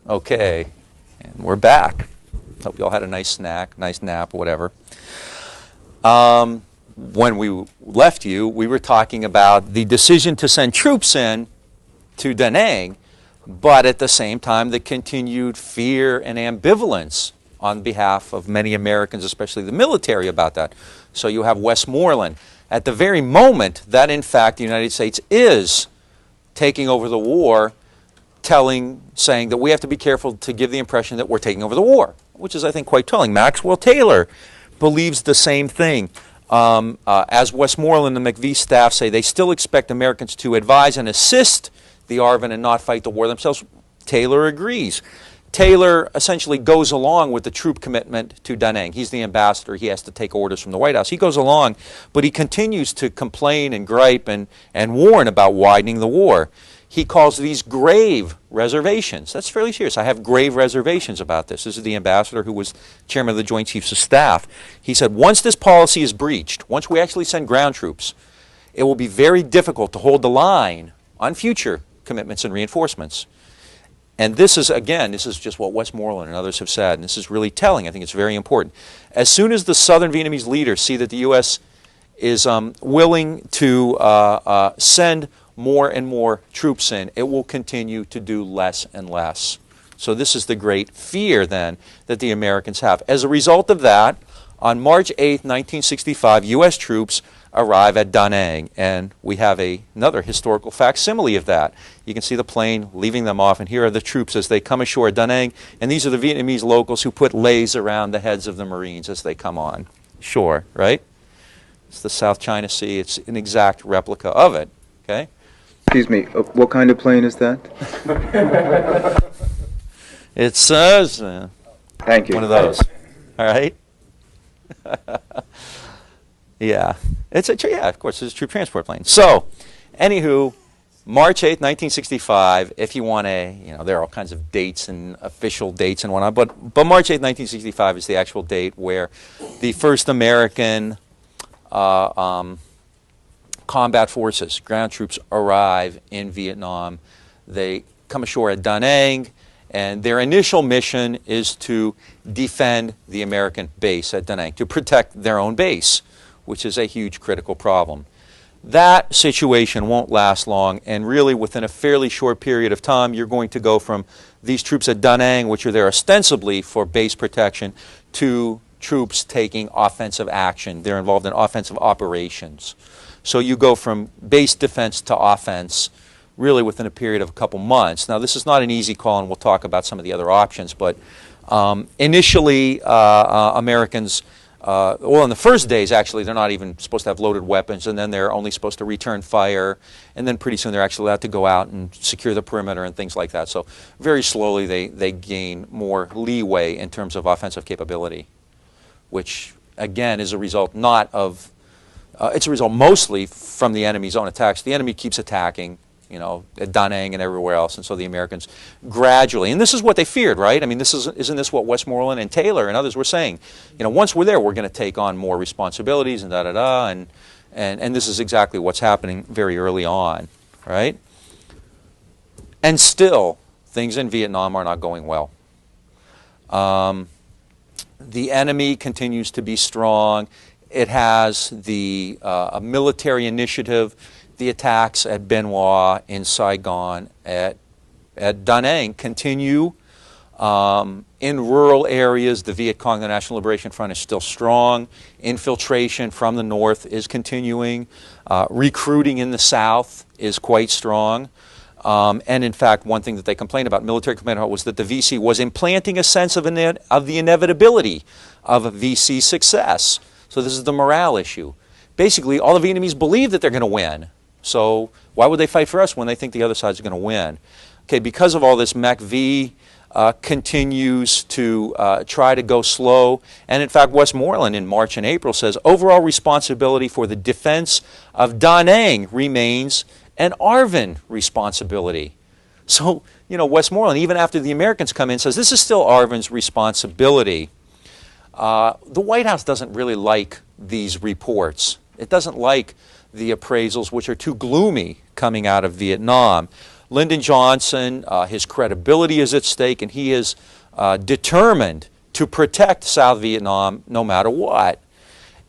Okay, and we're back. Hope you all had a nice snack, nice nap, whatever. When we left you, we were talking about the decision to send troops in to Da Nang, but at the same time, the continued fear and ambivalence on behalf of many Americans, especially the military, about that. So you have Westmoreland. At the very moment that, in fact, the United States is taking over the war, saying that we have to be careful to give the impression that we're taking over the war, which is, I think, quite telling. Maxwell Taylor believes the same thing. As Westmoreland and McVee's staff say, they still expect Americans to advise and assist the ARVN and not fight the war themselves. Taylor agrees. Taylor essentially goes along with the troop commitment to Da Nang. He's the ambassador. He has to take orders from the White House. He goes along, but he continues to complain and gripe and warn about widening the war. He calls these grave reservations. That's fairly serious. I have grave reservations about this. This is the ambassador who was chairman of the Joint Chiefs of Staff. He said, once this policy is breached, once we actually send ground troops, it will be very difficult to hold the line on future commitments and reinforcements. And this is, again, this is just what Westmoreland and others have said, and this is really telling. I think it's very important. As soon as the southern Vietnamese leaders see that the U.S. is willing to send more and more troops in, it will continue to do less and less. So this is the great fear, then, that the Americans have. As a result of that, on March 8, 1965, U.S. troops arrive at Da Nang, and we have another historical facsimile of that. You can see the plane leaving them off, and here are the troops as they come ashore at Da Nang, and these are the Vietnamese locals who put leis around the heads of the Marines as they come on shore, right? It's the South China Sea. It's an exact replica of it, okay? Excuse me, what kind of plane is that? It says Thank you. one of those, all right? Yeah, yeah, of course, it's a troop transport plane. So, anywho, March 8th, 1965, if you want there are all kinds of dates and official dates and whatnot, but March 8th, 1965 is the actual date where the first American combat forces, ground troops, arrive in Vietnam. They come ashore at Da Nang, and their initial mission is to defend the American base at Da Nang, to protect their own base, which is a huge critical problem. That situation won't last long, and really within a fairly short period of time, you're going to go from these troops at Da Nang, which are there ostensibly for base protection, to troops taking offensive action. They're involved in offensive operations. So you go from base defense to offense really within a period of a couple months. Now, this is not an easy call, and we'll talk about some of the other options, but initially Americans, well, in the first days, actually, they're not even supposed to have loaded weapons, and then they're only supposed to return fire, and then pretty soon they're actually allowed to go out and secure the perimeter and things like that. So very slowly they gain more leeway in terms of offensive capability, which, again, is a result not of it's a result mostly from the enemy's own attacks. The enemy keeps attacking, at Da Nang and everywhere else, and so the Americans gradually, and this is what they feared, right? I mean, isn't this what Westmoreland and Taylor and others were saying? Once we're there, we're going to take on more responsibilities and da-da-da, and this is exactly what's happening very early on, right? And still, things in Vietnam are not going well. The enemy continues to be strong. It has the military initiative. The attacks at Bien Hoa, in Saigon, at Da Nang continue. In rural areas, the Viet Cong, the National Liberation Front, is still strong. Infiltration from the north is continuing. Recruiting in the south is quite strong. And in fact, one thing that they complained about, military complained about, was that the VC was implanting a sense of the inevitability of a VC success. So this is the morale issue. Basically, all the Vietnamese believe that they're going to win. So why would they fight for us when they think the other side's going to win? Okay, because of all this, McV continues to try to go slow. And in fact, Westmoreland in March and April says, overall responsibility for the defense of Da Nang remains an ARVN responsibility. So, Westmoreland, even after the Americans come in, says this is still ARVN's responsibility. The White House doesn't really like these reports. It doesn't like the appraisals, which are too gloomy coming out of Vietnam. Lyndon Johnson, his credibility is at stake, and he is determined to protect South Vietnam no matter what.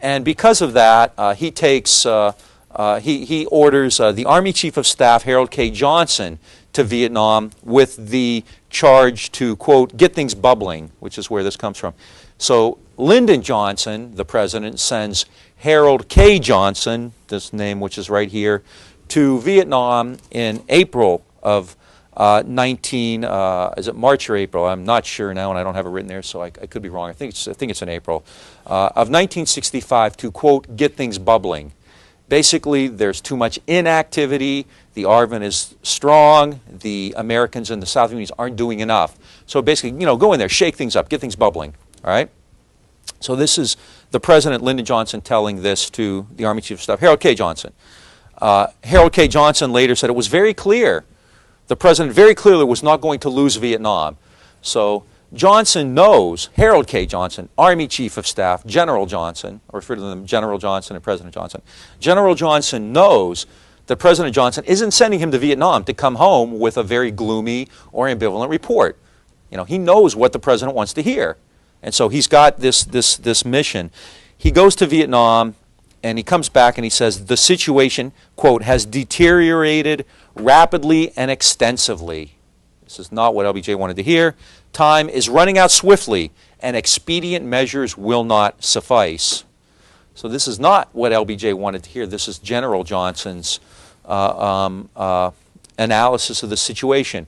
And because of that, he orders the Army Chief of Staff, Harold K. Johnson, to Vietnam with the charge to, quote, get things bubbling, which is where this comes from. So Lyndon Johnson, the president, sends Harold K. Johnson, this name which is right here, to Vietnam in April of is it March or April? I'm not sure now, and I don't have it written there, so I could be wrong. I think it's in April of 1965 to, quote, get things bubbling. Basically, there's too much inactivity. The ARVN is strong. The Americans and the South Vietnamese aren't doing enough. So basically, go in there, shake things up, get things bubbling. All right. So this is the President Lyndon Johnson telling this to the Army Chief of Staff, Harold K. Johnson. Harold K. Johnson later said it was very clear. The President very clearly was not going to lose Vietnam. So Johnson knows, Harold K. Johnson, Army Chief of Staff, General Johnson, or refer to them General Johnson and President Johnson. General Johnson knows that President Johnson isn't sending him to Vietnam to come home with a very gloomy or ambivalent report. He knows what the President wants to hear. And so he's got this mission. He goes to Vietnam, and he comes back and he says, the situation, quote, has deteriorated rapidly and extensively. This is not what LBJ wanted to hear. Time is running out swiftly, and expedient measures will not suffice. So this is not what LBJ wanted to hear. This is General Johnson's analysis of the situation.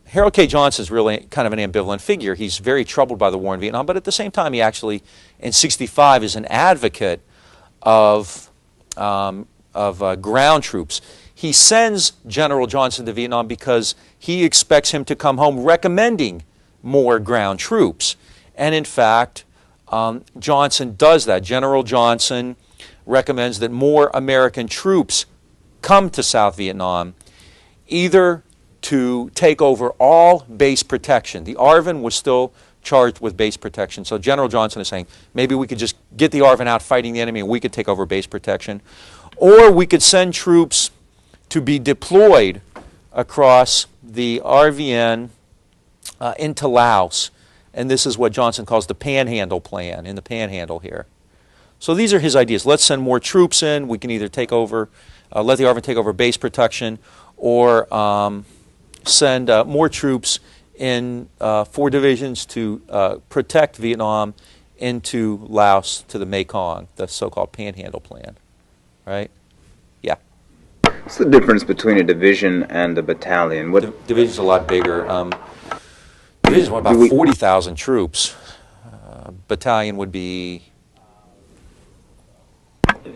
Harold K. Johnson is really kind of an ambivalent figure. He's very troubled by the war in Vietnam, but at the same time, he actually, in '65, is an advocate of ground troops. He sends General Johnson to Vietnam because he expects him to come home recommending more ground troops. And in fact, Johnson does that. General Johnson recommends that more American troops come to South Vietnam, either to take over all base protection. The ARVN was still charged with base protection. So General Johnson is saying, maybe we could just get the ARVN out fighting the enemy and we could take over base protection. Or we could send troops to be deployed across the RVN into Laos. And this is what Johnson calls the Panhandle Plan, in the Panhandle here. So these are his ideas. Let's send more troops in. We can either take over, let the ARVN take over base protection, or send more troops in 4 divisions to protect Vietnam into Laos to the Mekong, the so-called Panhandle Plan, right? Yeah. What's the difference between a division and a battalion? What Division's a lot bigger. Division's about 40,000 troops. Battalion would be...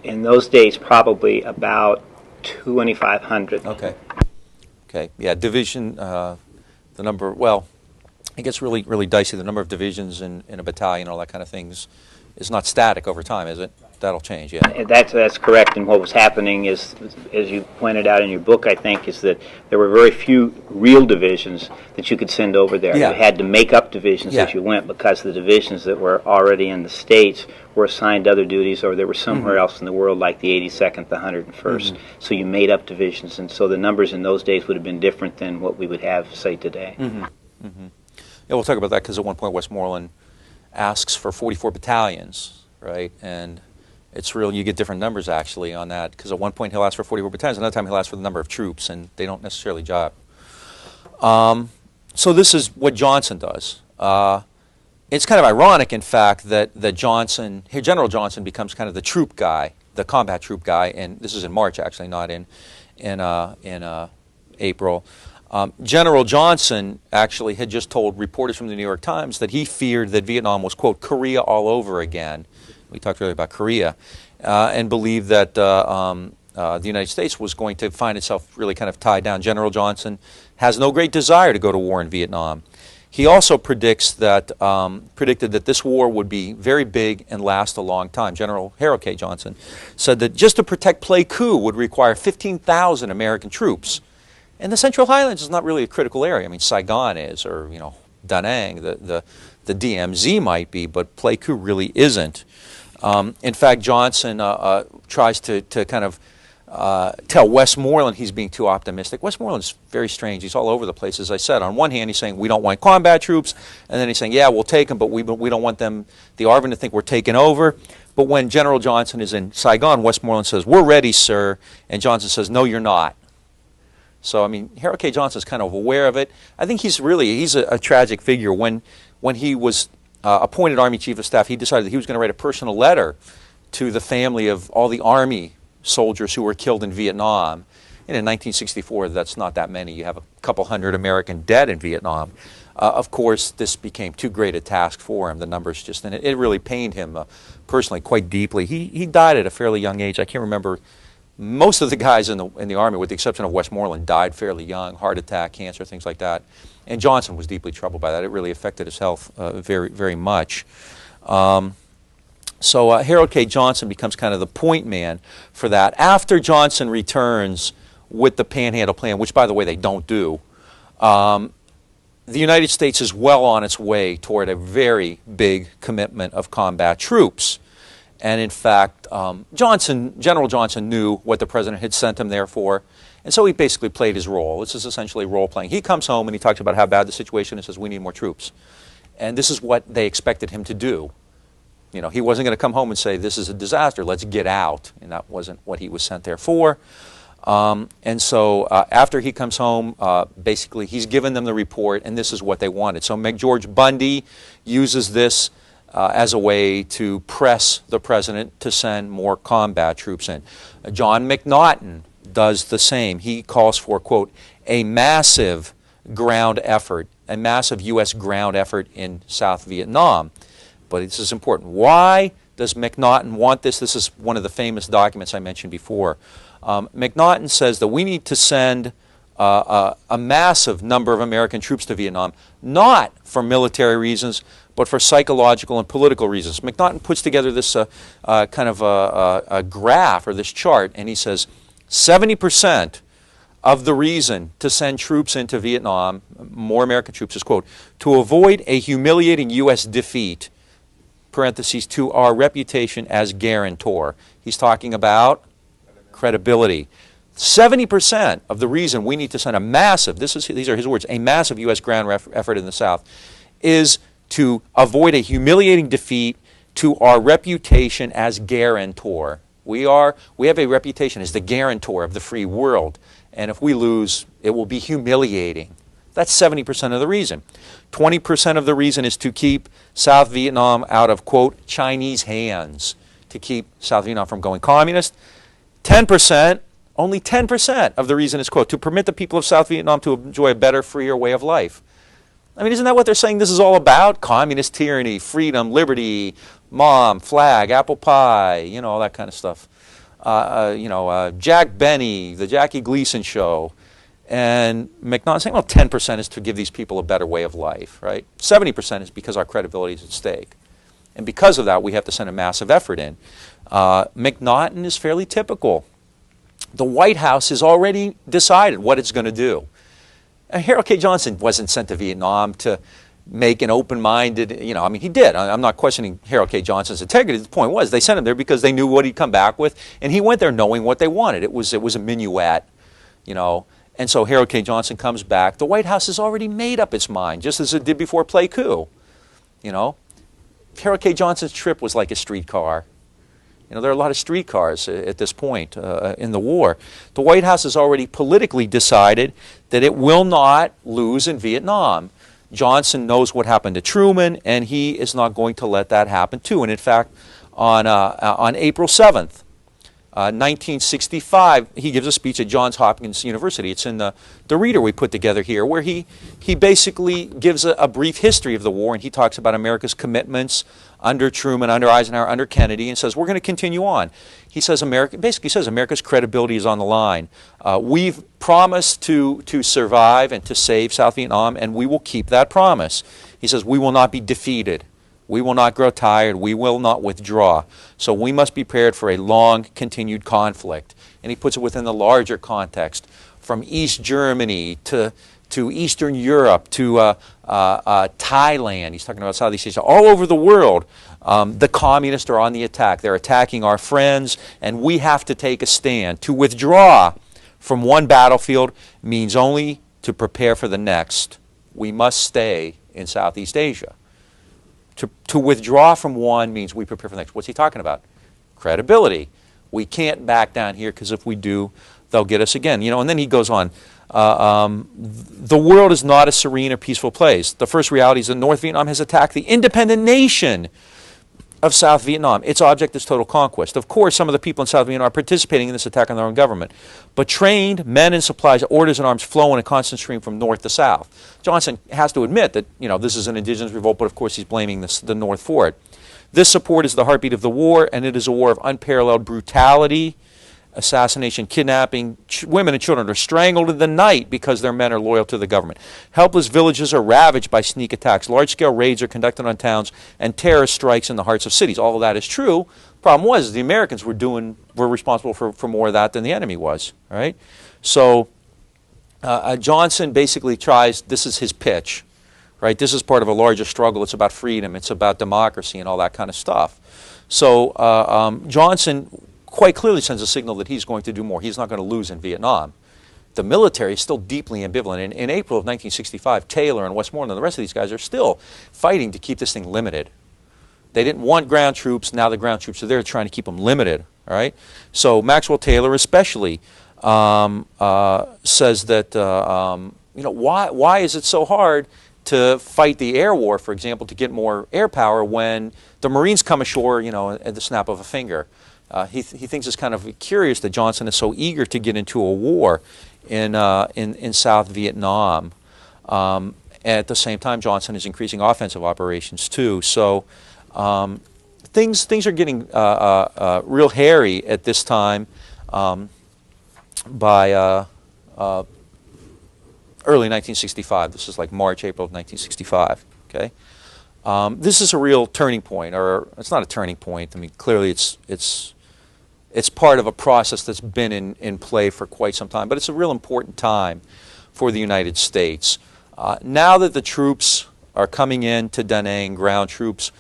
In those days, probably about 2,500. Okay. Okay. Yeah, division, the number, well, it gets really, really dicey. The number of divisions in a battalion, all that kind of things, is not static over time, is it? That'll change, yeah. That's correct. And what was happening is, as you pointed out in your book, I think, is that there were very few real divisions that you could send over there. Yeah. You had to make up divisions as you went, because the divisions that were already in the States were assigned other duties, or they were somewhere else in the world, like the 82nd, the 101st. So you made up divisions, and so the numbers in those days would have been different than what we would have, say, today. Yeah, we'll talk about that, because at one point Westmoreland asks for 44 battalions, right? And it's real, you get different numbers actually on that, because at one point he'll ask for 44 battalions, another time he'll ask for the number of troops, and they don't necessarily jive. So this is what Johnson does. It's kind of ironic, in fact, that Johnson, here General Johnson becomes kind of the troop guy, the combat troop guy, and this is in March actually, not in April. General Johnson actually had just told reporters from the New York Times that he feared that Vietnam was, quote, Korea all over again. We talked earlier about Korea, and believed that the United States was going to find itself really kind of tied down. General Johnson has no great desire to go to war in Vietnam. He also predicted that this war would be very big and last a long time. General Harold K. Johnson said that just to protect Pleiku would require 15,000 American troops. And the Central Highlands is not really a critical area. I mean, Saigon is, or, you know, Da Nang, the DMZ might be, but Pleiku really isn't. In fact, Johnson tries to kind of tell Westmoreland he's being too optimistic. Westmoreland's very strange. He's all over the place, as I said. On one hand, he's saying we don't want combat troops, and then he's saying, yeah, we'll take them, but we don't want them, the ARVN, to think we're taking over. But when General Johnson is in Saigon, Westmoreland says, we're ready, sir, and Johnson says, no, you're not. So, I mean, Harold K. Johnson's kind of aware of it. I think he's a tragic figure. When he was appointed Army Chief of Staff, he decided that he was going to write a personal letter to the family of all the Army soldiers who were killed in Vietnam. And in 1964, that's not that many. You have a couple hundred American dead in Vietnam. Of course, this became too great a task for him. The numbers just, and it really pained him personally quite deeply. He died at a fairly young age. I can't remember. Most of the guys in the Army, with the exception of Westmoreland, died fairly young, heart attack, cancer, things like that. And Johnson was deeply troubled by that. It really affected his health very, very much. So Harold K. Johnson becomes kind of the point man for that. After Johnson returns with the Panhandle Plan, which, by the way, they don't do, the United States is well on its way toward a very big commitment of combat troops. And in fact, General Johnson knew what the President had sent him there for, and so he basically played his role. This is essentially role-playing. He comes home and he talks about how bad the situation is and says, we need more troops. And this is what they expected him to do. You know, he wasn't going to come home and say, this is a disaster, let's get out. And that wasn't what he was sent there for. And so after he comes home, basically he's given them the report, and this is what they wanted. So George Bundy uses this as a way to press the President to send more combat troops in. John McNaughton does the same. He calls for, quote, a massive ground effort, a massive U.S. ground effort in South Vietnam. But this is important. Why does McNaughton want this? This is one of the famous documents I mentioned before. McNaughton says that we need to send a massive number of American troops to Vietnam, not for military reasons, but for psychological and political reasons. McNaughton puts together this kind of a graph, or this chart, and he says 70% of the reason to send troops into Vietnam, more American troops, is, quote, to avoid a humiliating U.S. defeat, parentheses, to our reputation as guarantor. He's talking about credibility. 70% of the reason we need to send a massive, these are his words, a massive U.S. ground effort in the South, is to avoid a humiliating defeat to our reputation as guarantor. We have a reputation as the guarantor of the free world, and if we lose, it will be humiliating. That's 70% of the reason. 20% of the reason is to keep South Vietnam out of, quote, Chinese hands, to keep South Vietnam from going communist. 10%, only 10% of the reason is, quote, to permit the people of South Vietnam to enjoy a better, freer way of life. I mean, isn't that what they're saying this is all about? Communist tyranny, freedom, liberty, mom, flag, apple pie, you know, all that kind of stuff. Jack Benny, the Jackie Gleason show. And McNaughton saying, well, 10% is to give these people a better way of life, right? 70% is because our credibility is at stake. And because of that, we have to send a massive effort in. McNaughton is fairly typical. The White House has already decided what it's going to do. Harold K. Johnson wasn't sent to Vietnam to make an open-minded, you know, I mean, he did. I'm not questioning Harold K. Johnson's integrity. The point was they sent him there because they knew what he'd come back with, and he went there knowing what they wanted. It was a minuet, you know. And so Harold K. Johnson comes back. The White House has already made up its mind, just as it did before Play Coup. You know, Harold K. Johnson's trip was like a streetcar. You know, there are a lot of streetcars at this point in the war. The White House has already politically decided that it will not lose in Vietnam. Johnson knows what happened to Truman, and he is not going to let that happen too. And in fact, on April 7th, 1965, he gives a speech at Johns Hopkins University. It's in the reader we put together here, where he basically gives a brief history of the war, and he talks about America's commitments under Truman, under Eisenhower, under Kennedy, and says, we're going to continue on. He says, basically says America's credibility is on the line. We've promised to survive and to save South Vietnam, and we will keep that promise. He says, we will not be defeated. We will not grow tired. We will not withdraw. So we must be prepared for a long, continued conflict. And he puts it within the larger context, from East Germany to to Eastern Europe, to Thailand. He's talking about Southeast Asia. All over the world, the communists are on the attack. They're attacking our friends, and we have to take a stand. To withdraw from one battlefield means only to prepare for the next. We must stay in Southeast Asia. To withdraw from one means we prepare for the next. What's he talking about? Credibility. We can't back down here, because if we do, they'll get us again. And then he goes on. The world is not a serene or peaceful place. The first reality is that North Vietnam has attacked the independent nation of South Vietnam. Its object is total conquest. Of course, some of the people in South Vietnam are participating in this attack on their own government. But trained men and supplies, orders and arms flow in a constant stream from north to south. Johnson has to admit that, this is an indigenous revolt, but of course he's blaming the North for it. This support is the heartbeat of the war, and it is a war of unparalleled brutality, assassination, kidnapping. Women and children are strangled in the night because their men are loyal to the government. Helpless villages are ravaged by sneak attacks. Large-scale raids are conducted on towns, and terrorist strikes in the hearts of cities. All of that is true. Problem was, the Americans were responsible for more of that than the enemy was. All right? So Johnson basically tries, this is his pitch. Right? This is part of a larger struggle. It's about freedom. It's about democracy and all that kind of stuff. So Johnson quite clearly sends a signal that he's going to do more. He's not going to lose in Vietnam. The military is still deeply ambivalent. In April of 1965, Taylor and Westmoreland and the rest of these guys are still fighting to keep this thing limited. They didn't want ground troops. Now the ground troops are there trying to keep them limited. All right? So Maxwell Taylor especially says that, why is it so hard to fight the air war, for example, to get more air power when the Marines come ashore, at the snap of a finger? He thinks it's kind of curious that Johnson is so eager to get into a war in South Vietnam. At the same time, Johnson is increasing offensive operations too. So things are getting real hairy at this time by early 1965. This is like March, April of 1965. Okay, this is a real turning point, or it's not a turning point. I mean, clearly it's part of a process that's been in play for quite some time, but it's a real important time for the United States. Now that the troops are coming in to Da Nang, ground troops,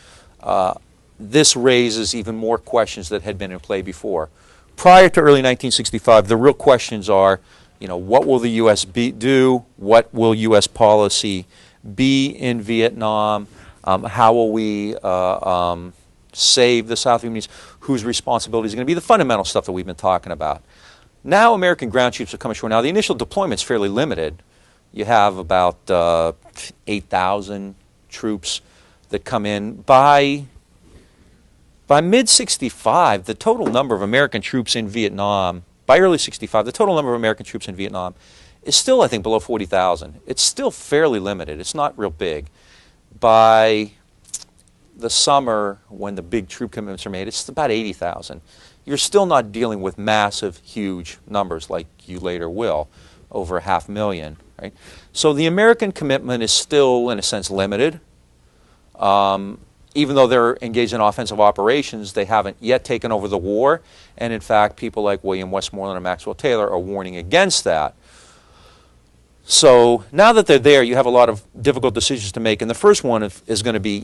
this raises even more questions that had been in play before. Prior to early 1965, the real questions are, what will the U.S. do? What will U.S. policy be in Vietnam? How will we save the South Vietnamese? Whose responsibility is going to be? The fundamental stuff that we've been talking about. Now American ground troops are coming ashore. Now the initial deployment is fairly limited. You have about 8,000 troops that come in. By mid-65, the total number of American troops in Vietnam, by early 65, the total number of American troops in Vietnam is still, I think, below 40,000. It's still fairly limited. It's not real big. By the summer, when the big troop commitments are made, it's about 80,000. You're still not dealing with massive, huge numbers like you later will, over 500,000. Right? So the American commitment is still, in a sense, limited. Even though they're engaged in offensive operations, they haven't yet taken over the war. And in fact, people like William Westmoreland and Maxwell Taylor are warning against that. So now that they're there, you have a lot of difficult decisions to make. And the first one is going to be,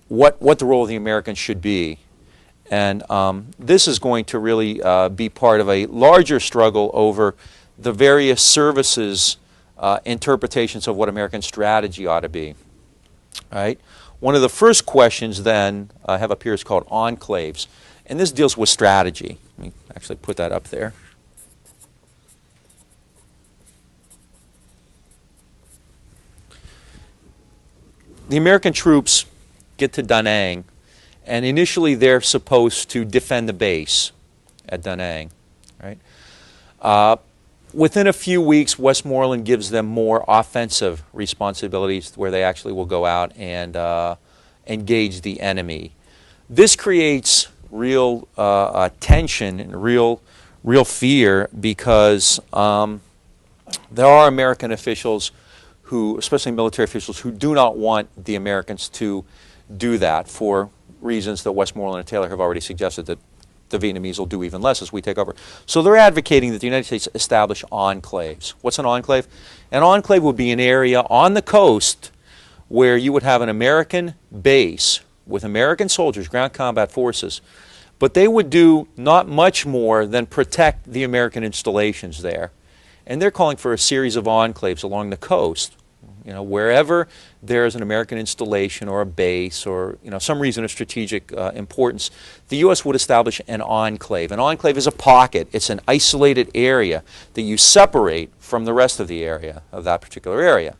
what the role of the Americans should be. And this is going to really be part of a larger struggle over the various services' interpretations of what American strategy ought to be. All right? One of the first questions then I have up here is called enclaves. And this deals with strategy. Let me actually put that up there. The American troops get to Da Nang, and initially they're supposed to defend the base at Da Nang. Right? Within a few weeks, Westmoreland gives them more offensive responsibilities where they actually will go out and engage the enemy. This creates real tension and real fear because there are American officials who, especially military officials, who do not want the Americans to do that for reasons that Westmoreland and Taylor have already suggested, that the Vietnamese will do even less as we take over. So they're advocating that the United States establish enclaves. What's an enclave? An enclave would be an area on the coast where you would have an American base with American soldiers, ground combat forces, but they would do not much more than protect the American installations there. And they're calling for a series of enclaves along the coast. You know, wherever there's an American installation or a base or, you know, some reason of strategic importance, the U.S. would establish an enclave. An enclave is a pocket. It's an isolated area that you separate from the rest of the area, of that particular area.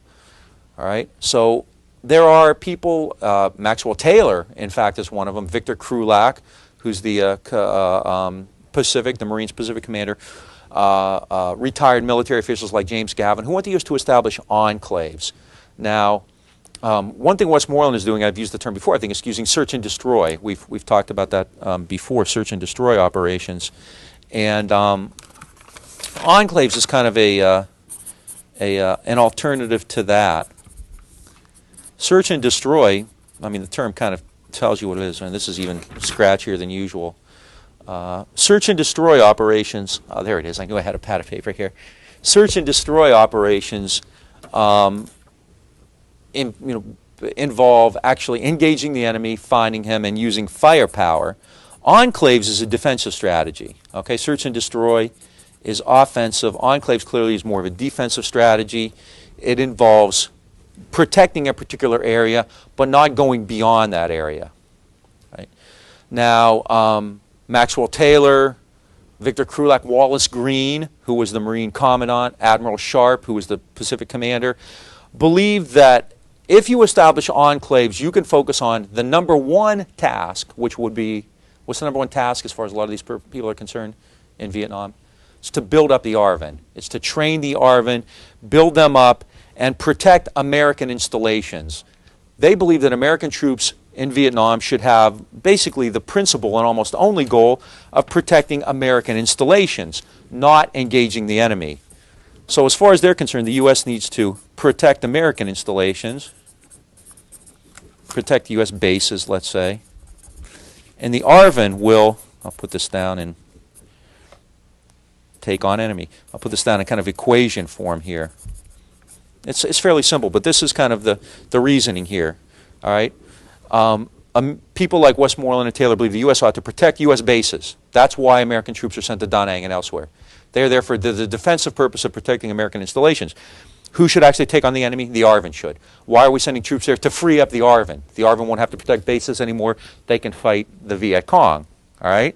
All right? So there are people, Maxwell Taylor, in fact, is one of them, Victor Krulak, who's the the Marines Pacific commander, retired military officials like James Gavin, who want to use to establish enclaves. Now, one thing Westmoreland is doing, I've used the term before, I think, is using search and destroy. We've talked about that before, search and destroy operations. And enclaves is kind of an alternative to that. Search and destroy, I mean, the term kind of tells you what it is, and this is even scratchier than usual. Search and destroy operations, oh, there it is, I knew I had a pad of paper here. Search and destroy operations involve actually engaging the enemy, finding him, and using firepower. Enclaves is a defensive strategy. Okay, search and destroy is offensive. Enclaves clearly is more of a defensive strategy. It involves protecting a particular area, but not going beyond that area. Right? Now, Maxwell Taylor, Victor Krulak, Wallace Green, who was the Marine Commandant, Admiral Sharp, who was the Pacific Commander, believed that if you establish enclaves, you can focus on the number one task, which would be, what's the number one task as far as a lot of these people are concerned in Vietnam? It's to build up the ARVN. It's to train the ARVN, build them up, and protect American installations. They believe that American troops in Vietnam should have basically the principal and almost only goal of protecting American installations, not engaging the enemy. So as far as they're concerned, the U.S. needs to protect American installations, protect U.S. bases, let's say, and the ARVN will, I'll put this down and take on enemy. I'll put this down in kind of equation form here. It's fairly simple, but this is kind of the reasoning here. All right. People like Westmoreland and Taylor believe the U.S. ought to protect U.S. bases. That's why American troops are sent to Da Nang and elsewhere. They are there for the defensive purpose of protecting American installations. Who should actually take on the enemy? The ARVN should. Why are we sending troops there? To free up the ARVN. The ARVN won't have to protect bases anymore. They can fight the Viet Cong. All right?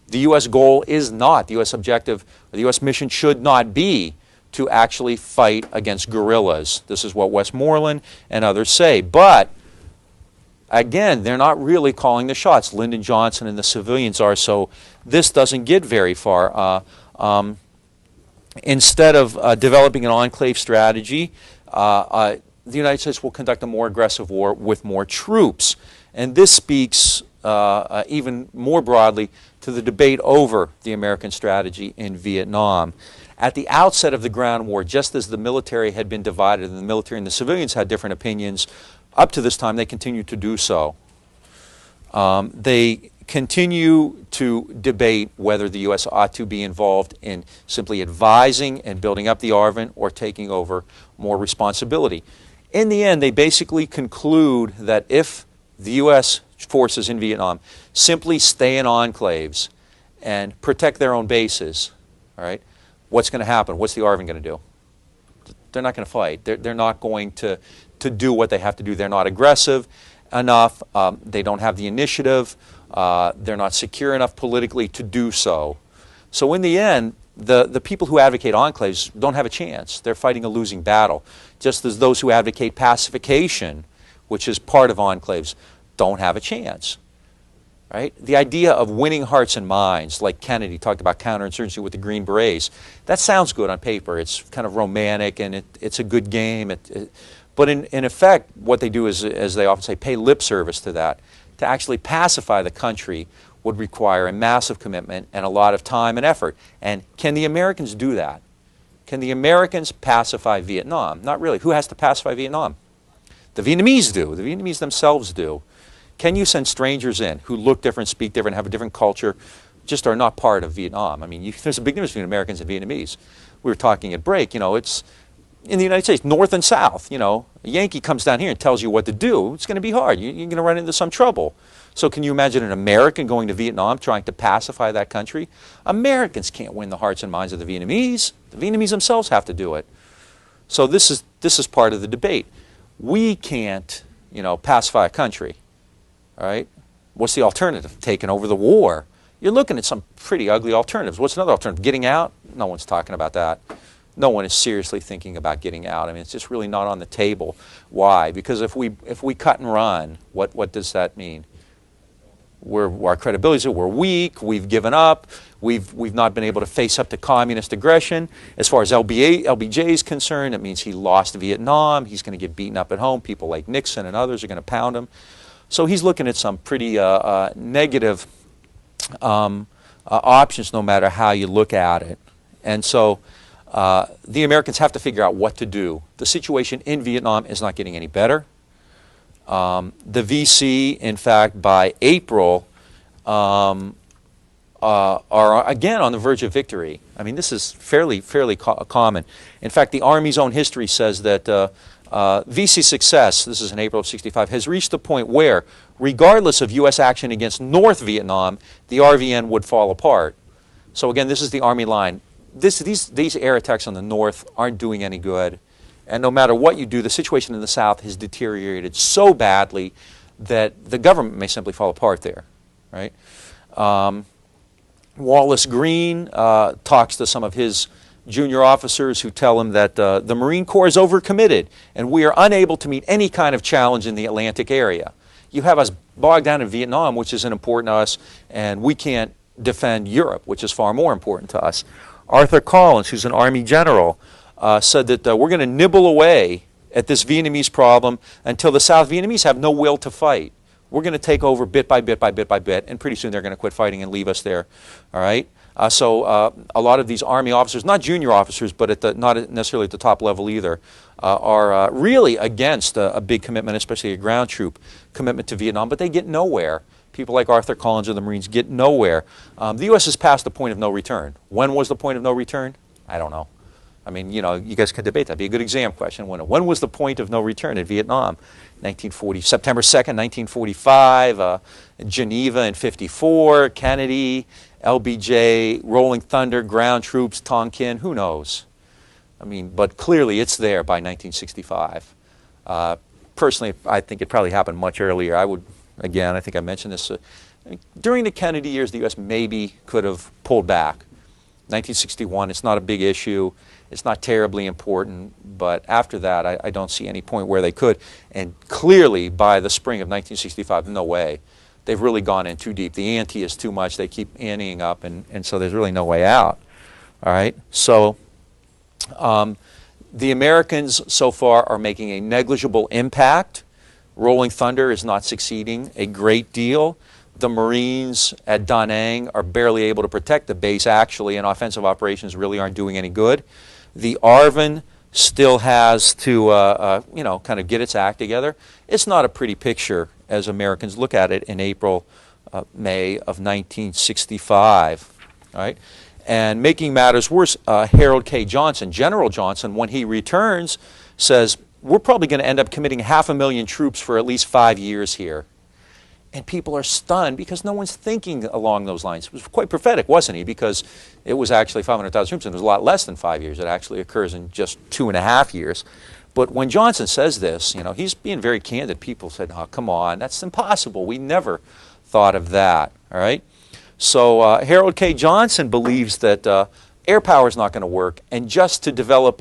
The U.S. goal is not, the U.S. objective, or the U.S. mission should not be to actually fight against guerrillas. This is what Westmoreland and others say. But again, they're not really calling the shots. Lyndon Johnson and the civilians are, so this doesn't get very far. Instead of developing an enclave strategy, the United States will conduct a more aggressive war with more troops. And this speaks even more broadly to the debate over the American strategy in Vietnam. At the outset of the ground war, just as the military had been divided and the military and the civilians had different opinions, up to this time they continue to do so. They continue to debate whether the U.S. ought to be involved in simply advising and building up the ARVN or taking over more responsibility. In the end, they basically conclude that if the U.S. forces in Vietnam simply stay in enclaves and protect their own bases, all right, what's going to happen? What's the ARVN going to do? They're not going to fight. They're not going to do what they have to do. They're not aggressive enough. They don't have the initiative. They're not secure enough politically to do so. So in the end, the people who advocate enclaves don't have a chance. They're fighting a losing battle. Just as those who advocate pacification, which is part of enclaves, don't have a chance. Right? The idea of winning hearts and minds, like Kennedy talked about counterinsurgency with the Green Berets, that sounds good on paper. It's kind of romantic and it's a good game. But in effect, what they do is, as they often say, pay lip service to that. To actually pacify the country would require a massive commitment and a lot of time and effort. And can the Americans do that? Can the Americans pacify Vietnam? Not really. Who has to pacify Vietnam? The Vietnamese do. The Vietnamese themselves do. Can you send strangers in who look different, speak different, have a different culture, just are not part of Vietnam? I mean, there's a big difference between Americans and Vietnamese. We were talking at break, it's in the United States, North and South, a Yankee comes down here and tells you what to do, it's going to be hard. You're going to run into some trouble. So can you imagine an American going to Vietnam trying to pacify that country? Americans can't win the hearts and minds of the Vietnamese. The Vietnamese themselves have to do it. So this is part of the debate. We can't, pacify a country, all right? What's the alternative? Taking over the war. You're looking at some pretty ugly alternatives. What's another alternative? Getting out? No one's talking about that. No one is seriously thinking about getting out. I mean, it's just really not on the table. Why? Because if we cut and run, what does that mean? Our credibility, we're weak, we've given up, we've not been able to face up to communist aggression. As far as LBJ is concerned, it means he lost Vietnam, he's going to get beaten up at home, people like Nixon and others are going to pound him. So he's looking at some pretty negative options no matter how you look at it. And so the Americans have to figure out what to do. The situation in Vietnam is not getting any better. The VC, in fact, by April, are again on the verge of victory. I mean, this is fairly common. In fact, the Army's own history says that VC success, this is in April of '65, has reached the point where, regardless of U.S. action against North Vietnam, the RVN would fall apart. So again, this is the Army line. These air attacks on the North aren't doing any good. And no matter what you do, the situation in the South has deteriorated so badly that the government may simply fall apart there, right? Wallace Green talks to some of his junior officers who tell him that the Marine Corps is overcommitted and we are unable to meet any kind of challenge in the Atlantic area. You have us bogged down in Vietnam, which isn't important to us, and we can't defend Europe, which is far more important to us. Arthur Collins, who's an Army general, said that we're going to nibble away at this Vietnamese problem until the South Vietnamese have no will to fight. We're going to take over bit by bit by bit by bit, and pretty soon they're going to quit fighting and leave us there. All right. So a lot of these Army officers, not junior officers, but not necessarily at the top level either, are really against a big commitment, especially a ground troop commitment to Vietnam. But they get nowhere. People like Arthur Collins of the Marines get nowhere. The U.S. has passed the point of no return. When was the point of no return? I don't know. I mean, you guys can debate that. That'd be a good exam question. When was the point of no return in Vietnam? September 2nd, 1945, Geneva in 54, Kennedy, LBJ, Rolling Thunder, ground troops, Tonkin, who knows? I mean, but clearly it's there by 1965. Personally, I think it probably happened much earlier. I think I mentioned this. During the Kennedy years, the U.S. maybe could have pulled back. 1961, it's not a big issue. It's not terribly important, but after that, I don't see any point where they could. And clearly, by the spring of 1965, no way. They've really gone in too deep. The ante is too much. They keep anteing up, and so there's really no way out. All right? So the Americans so far are making a negligible impact. Rolling Thunder is not succeeding a great deal. The Marines at Da Nang are barely able to protect the base, actually, and offensive operations really aren't doing any good. The ARVN still has to, kind of get its act together. It's not a pretty picture as Americans look at it in April, May of 1965. All right? And making matters worse, Harold K. Johnson, General Johnson, when he returns, says, we're probably going to end up committing 500,000 troops for at least 5 years here. And people are stunned because no one's thinking along those lines. It was quite prophetic, wasn't he? Because it was actually 500,000 troops, and it was a lot less than 5 years. It actually occurs in just 2.5 years. But when Johnson says this, he's being very candid. People said, oh, come on, that's impossible. We never thought of that, all right? So Harold K. Johnson believes that air power is not going to work, and just to develop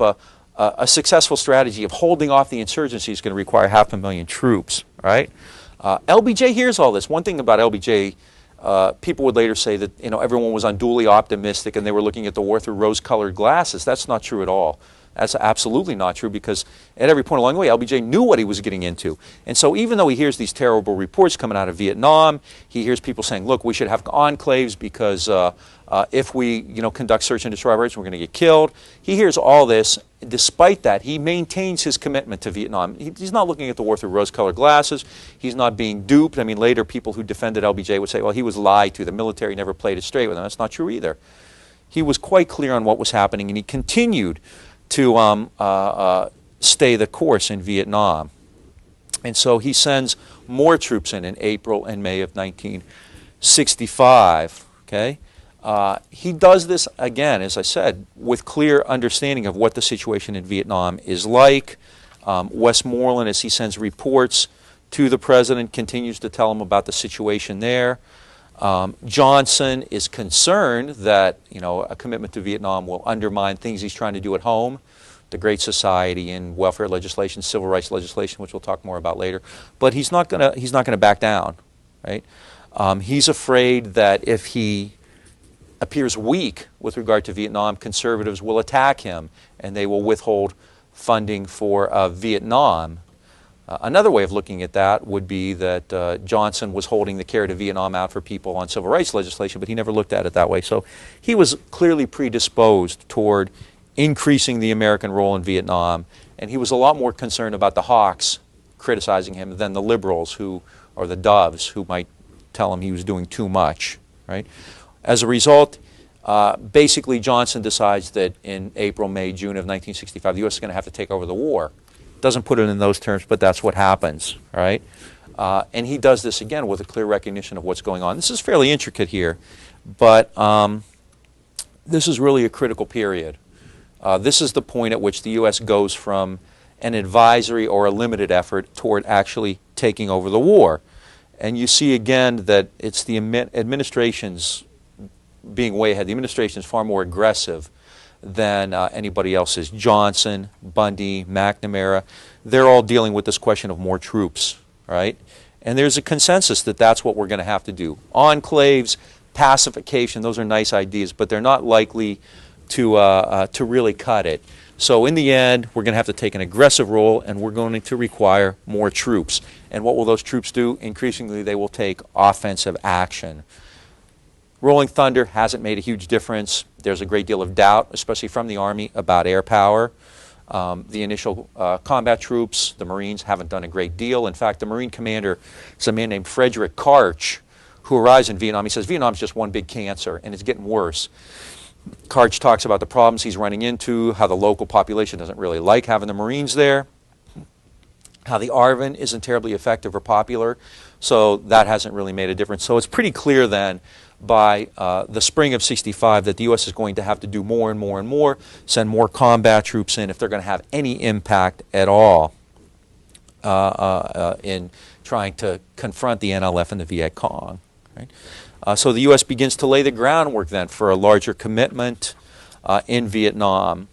a successful strategy of holding off the insurgency is going to require 500,000 troops, all right? LBJ hears all this. One thing about LBJ, people would later say that everyone was unduly optimistic and they were looking at the war through rose-colored glasses. That's not true at all. That's absolutely not true, because at every point along the way, LBJ knew what he was getting into. And so even though he hears these terrible reports coming out of Vietnam, he hears people saying, look, we should have enclaves because if we conduct search and destroy operations, we're going to get killed. He hears all this, despite that, he maintains his commitment to Vietnam. He's not looking at the war through rose-colored glasses. He's not being duped. I mean, later people who defended LBJ would say, well, he was lied to. The military never played it straight with him. That's not true either. He was quite clear on what was happening, and he continued to stay the course in Vietnam. And so he sends more troops in April and May of 1965. Okay? He does this, again, as I said, with clear understanding of what the situation in Vietnam is like. Westmoreland, as he sends reports to the president, continues to tell him about the situation there. Johnson is concerned that, you know, a commitment to Vietnam will undermine things he's trying to do at home, the Great Society and welfare legislation, civil rights legislation, which we'll talk more about later. But he's not gonna back down, right? He's afraid that if he appears weak with regard to Vietnam, conservatives will attack him and they will withhold funding for Vietnam. Another way of looking at that would be that Johnson was holding the care to Vietnam out for people on civil rights legislation, but he never looked at it that way. So he was clearly predisposed toward increasing the American role in Vietnam, and he was a lot more concerned about the hawks criticizing him than the liberals who, or the doves, who might tell him he was doing too much, right? As a result, basically Johnson decides that in April, May, June of 1965, the U.S. is going to have to take over the war. Doesn't put it in those terms, but that's what happens, right? And he does this again with a clear recognition of what's going on. This is fairly intricate here, but this is really a critical period. This is the point at which the U.S. goes from an advisory or a limited effort toward actually taking over the war. And you see again that it's the administration's being way ahead. The administration is far more aggressive than anybody else's. Johnson, Bundy, McNamara, they're all dealing with this question of more troops, right? And there's a consensus that that's what we're going to have to do. Enclaves, pacification, those are nice ideas, but they're not likely to really cut it. So in the end, we're going to have to take an aggressive role, and we're going to require more troops. And what will those troops do? Increasingly, they will take offensive action. Rolling Thunder hasn't made a huge difference. There's a great deal of doubt, especially from the Army, about air power. The initial combat troops, the Marines, haven't done a great deal. In fact, the Marine commander is a man named Frederick Karch, who arrives in Vietnam. He says, Vietnam's just one big cancer, and it's getting worse. Karch talks about the problems he's running into, how the local population doesn't really like having the Marines there, how the ARVN isn't terribly effective or popular, so that hasn't really made a difference. So it's pretty clear then by the spring of '65 that the U.S. is going to have to do more and more and more, send more combat troops in if they're going to have any impact at all in trying to confront the NLF and the Viet Cong. Right? So the U.S. begins to lay the groundwork then for a larger commitment in Vietnam,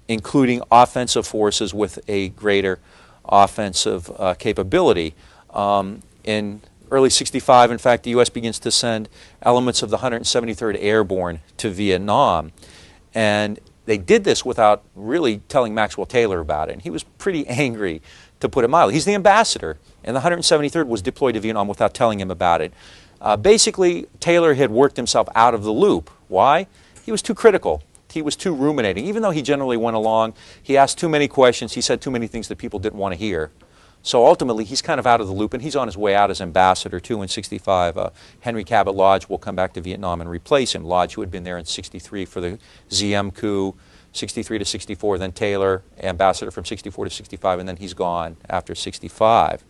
including offensive forces with a greater offensive capability. In early '65, in fact, the U.S. begins to send elements of the 173rd Airborne to Vietnam. And they did this without really telling Maxwell Taylor about it. And he was pretty angry, to put it mildly. He's the ambassador, and the 173rd was deployed to Vietnam without telling him about it. Basically, Taylor had worked himself out of the loop. Why? He was too critical. He was too ruminating. Even though he generally went along, he asked too many questions. He said too many things that people didn't want to hear. So ultimately, he's kind of out of the loop, and he's on his way out as ambassador, too, in '65. Henry Cabot Lodge will come back to Vietnam and replace him. Lodge, who had been there in '63 for the Diem coup, '63 to '64, then Taylor, ambassador from '64 to '65, and then he's gone after '65.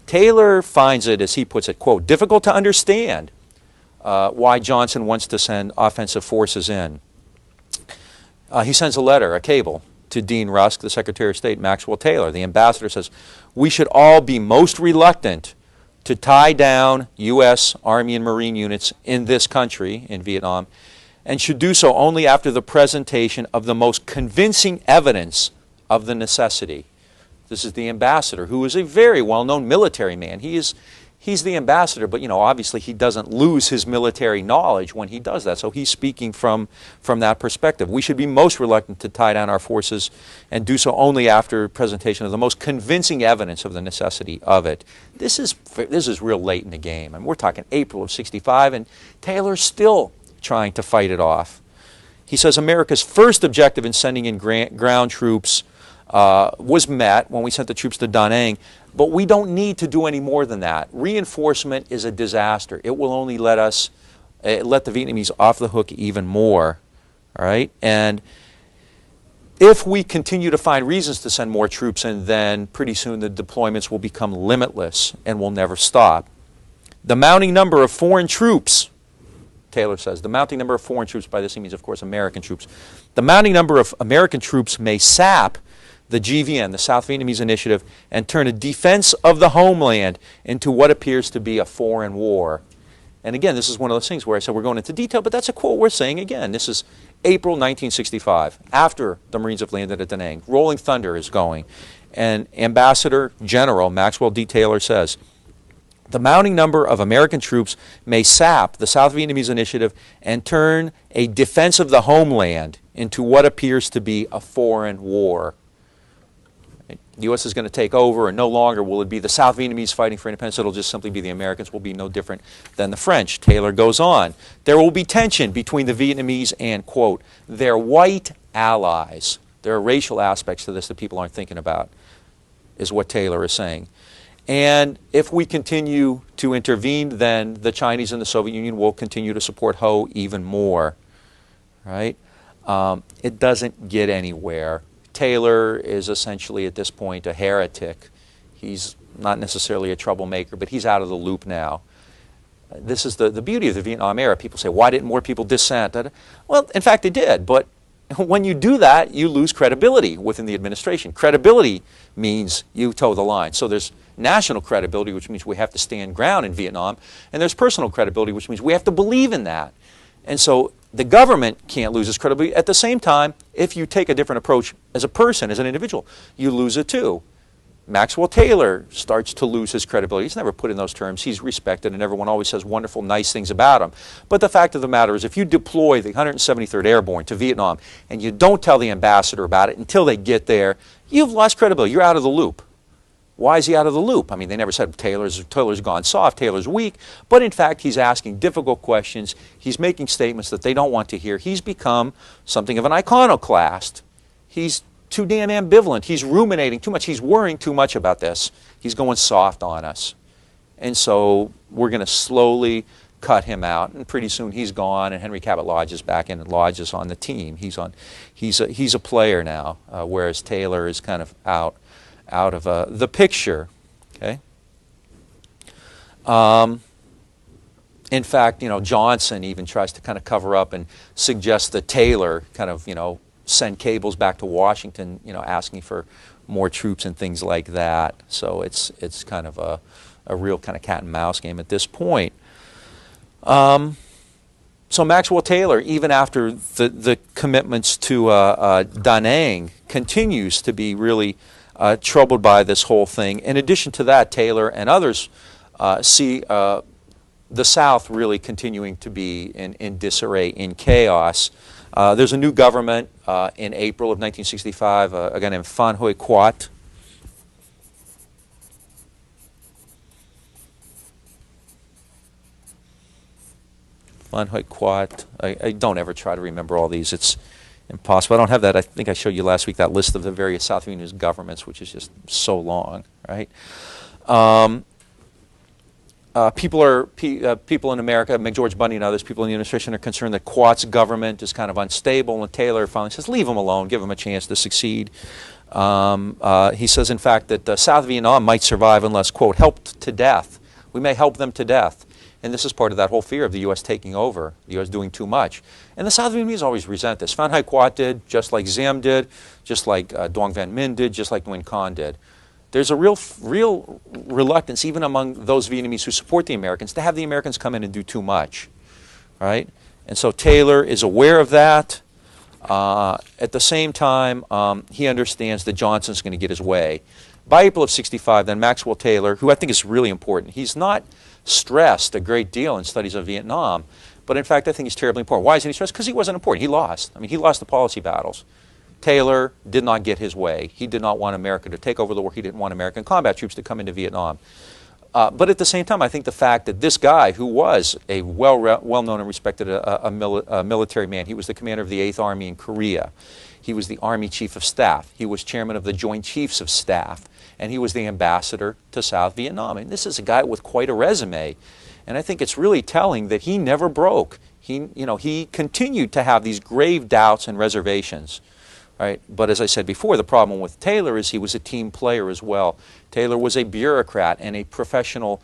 Taylor finds it, as he puts it, quote, difficult to understand why Johnson wants to send offensive forces in. He sends a letter, a cable, to Dean Rusk, the Secretary of State, Maxwell Taylor. The ambassador says, we should all be most reluctant to tie down U.S. Army and Marine units in this country, in Vietnam, and should do so only after the presentation of the most convincing evidence of the necessity. This is the ambassador, who is a very well-known military man. He's the ambassador, but, you know, obviously he doesn't lose his military knowledge when he does that. So he's speaking from that perspective. We should be most reluctant to tie down our forces and do so only after presentation of the most convincing evidence of the necessity of it. This is real late in the game. I mean, we're talking April of '65, and Taylor's still trying to fight it off. he says America's first objective in sending in ground troops was met when we sent the troops to Da Nang, but we don't need to do any more than that. Reinforcement is a disaster. It will only let the Vietnamese off the hook even more. All right? And if we continue to find reasons to send more troops in, then pretty soon the deployments will become limitless and will never stop. The mounting number of foreign troops, Taylor says, the mounting number of foreign troops, by this he means, of course, American troops. The mounting number of American troops may sap the GVN, the South Vietnamese Initiative, and turn a defense of the homeland into what appears to be a foreign war. And again, this is one of those things where I said we're going into detail, but that's a quote we're saying again. This is April 1965, after the Marines have landed at Da Nang. Rolling Thunder is going. And Ambassador General Maxwell D. Taylor says, the mounting number of American troops may sap the South Vietnamese Initiative and turn a defense of the homeland into what appears to be a foreign war. The U.S. is going to take over, and no longer will it be the South Vietnamese fighting for independence. It'll just simply be the Americans. Will be no different than the French. Taylor goes on. There will be tension between the Vietnamese and, quote, their white allies. There are racial aspects to this that people aren't thinking about, is what Taylor is saying. And if we continue to intervene, then the Chinese and the Soviet Union will continue to support Ho even more. Right? It doesn't get anywhere. Taylor is essentially at this point a heretic. He's not necessarily a troublemaker, but he's out of the loop now. This is the beauty of the Vietnam era. People say, why didn't more people dissent? Well, in fact, they did. But when you do that, you lose credibility within the administration. Credibility means you toe the line. So there's national credibility, which means we have to stand ground in Vietnam. And there's personal credibility, which means we have to believe in that. And so the government can't lose its credibility. At the same time, if you take a different approach as a person, as an individual, you lose it too. Maxwell Taylor starts to lose his credibility. He's never put in those terms. He's respected, and everyone always says wonderful, nice things about him. But the fact of the matter is, if you deploy the 173rd Airborne to Vietnam and you don't tell the ambassador about it until they get there, you've lost credibility. You're out of the loop. Why is he out of the loop? I mean, they never said Taylor's gone soft, Taylor's weak. But in fact, he's asking difficult questions. He's making statements that they don't want to hear. He's become something of an iconoclast. He's too damn ambivalent. He's ruminating too much. He's worrying too much about this. He's going soft on us. And so we're going to slowly cut him out. And pretty soon he's gone, and Henry Cabot Lodge is back in, and Lodge is on the team. He's a player now, whereas Taylor is kind of out of the picture. Okay. In fact, Johnson even tries to kind of cover up and suggest that Taylor kind of, send cables back to Washington, asking for more troops and things like that. So it's kind of a real kind of cat and mouse game at this point. So Maxwell Taylor, even after the commitments to Da Nang, continues to be really troubled by this whole thing. In addition to that, Taylor and others see the South really continuing to be in disarray, in chaos. There's a new government in April of 1965, a guy named Phan Huy Quat. Phan Huy Quat. I don't ever try to remember all these. It's impossible. I don't have that. I think I showed you last week that list of the various South Vietnamese governments, which is just so long, right? People in America, McGeorge Bundy and others, people in the administration are concerned that Quat's government is kind of unstable, and Taylor finally says, leave him alone, give him a chance to succeed. He says, in fact, that South Vietnam might survive unless, quote, helped to death. We may help them to death. And this is part of that whole fear of the U.S. taking over, the U.S. doing too much. And the South Vietnamese always resent this. Phan Huy Quat did, just like Diem did, just like Duong Van Minh did, just like Nguyen Con did. There's a real reluctance, even among those Vietnamese who support the Americans, to have the Americans come in and do too much, right? And so Taylor is aware of that. At the same time, he understands that Johnson's going to get his way. By April of '65, then Maxwell Taylor, who I think is really important, he's not stressed a great deal in studies of Vietnam, but in fact I think he's terribly important. Why isn't he stressed? Because he wasn't important. He lost. I mean, he lost the policy battles. Taylor did not get his way. He did not want America to take over the war. He didn't want American combat troops to come into Vietnam. But at the same time, I think the fact that this guy, who was a well-known and respected military man, he was the commander of the 8th Army in Korea. He was the Army Chief of Staff. He was chairman of the Joint Chiefs of Staff. And he was the ambassador to South Vietnam. And this is a guy with quite a resume. And I think it's really telling that he never broke. He continued to have these grave doubts and reservations. Right? But as I said before, the problem with Taylor is he was a team player as well. Taylor was a bureaucrat and a professional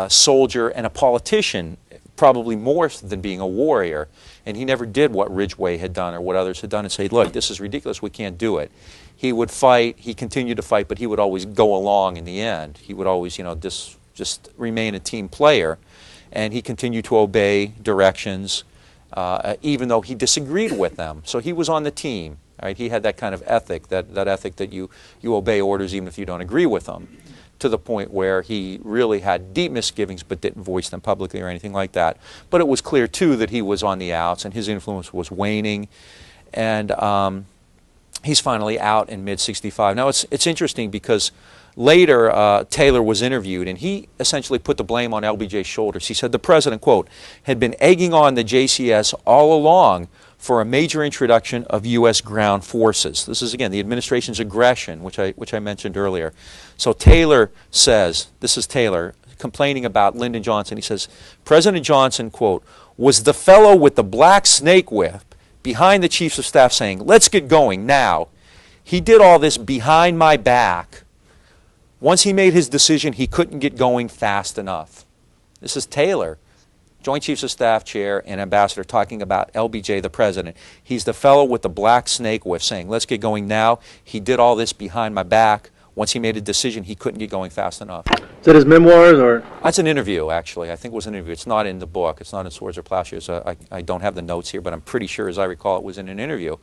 soldier and a politician, probably more than being a warrior. And he never did what Ridgway had done or what others had done and say, look, this is ridiculous, we can't do it. He would fight, he continued to fight, but he would always go along in the end. He would always, just remain a team player. And he continued to obey directions, even though he disagreed with them. So he was on the team. Right? He had that kind of ethic, that ethic that you obey orders even if you don't agree with them, to the point where he really had deep misgivings but didn't voice them publicly or anything like that. But it was clear, too, that he was on the outs and his influence was waning. And he's finally out in mid-'65. Now, it's interesting because later Taylor was interviewed, and he essentially put the blame on LBJ's shoulders. He said the president, quote, had been egging on the JCS all along for a major introduction of U.S. ground forces. This is, again, the administration's aggression, which I mentioned earlier. So Taylor says, this is Taylor complaining about Lyndon Johnson. He says, President Johnson, quote, was the fellow with the black snake whip behind the chiefs of staff saying, let's get going now. He did all this behind my back. Once he made his decision, he couldn't get going fast enough. This is Taylor, Joint Chiefs of Staff Chair and Ambassador, talking about LBJ, the President. He's the fellow with the black snake whip saying, let's get going now. He did all this behind my back. Once he made a decision, he couldn't get going fast enough. Is that his memoirs, or? That's an interview, actually. I think it was an interview. It's not in the book. It's not in Swords or Plowshares. I don't have the notes here, but I'm pretty sure, as I recall, it was in an interview.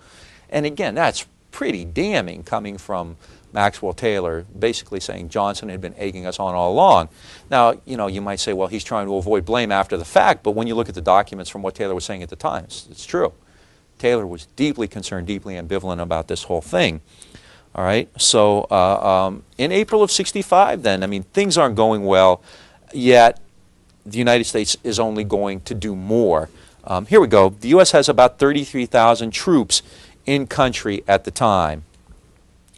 And again, that's pretty damning coming from Maxwell Taylor, basically saying Johnson had been egging us on all along. Now, you might say, well, he's trying to avoid blame after the fact, but when you look at the documents from what Taylor was saying at the time, it's true. Taylor was deeply concerned, deeply ambivalent about this whole thing. All right, so in April of '65 then, things aren't going well, yet the United States is only going to do more. Here we go. The U.S. has about 33,000 troops in country at the time.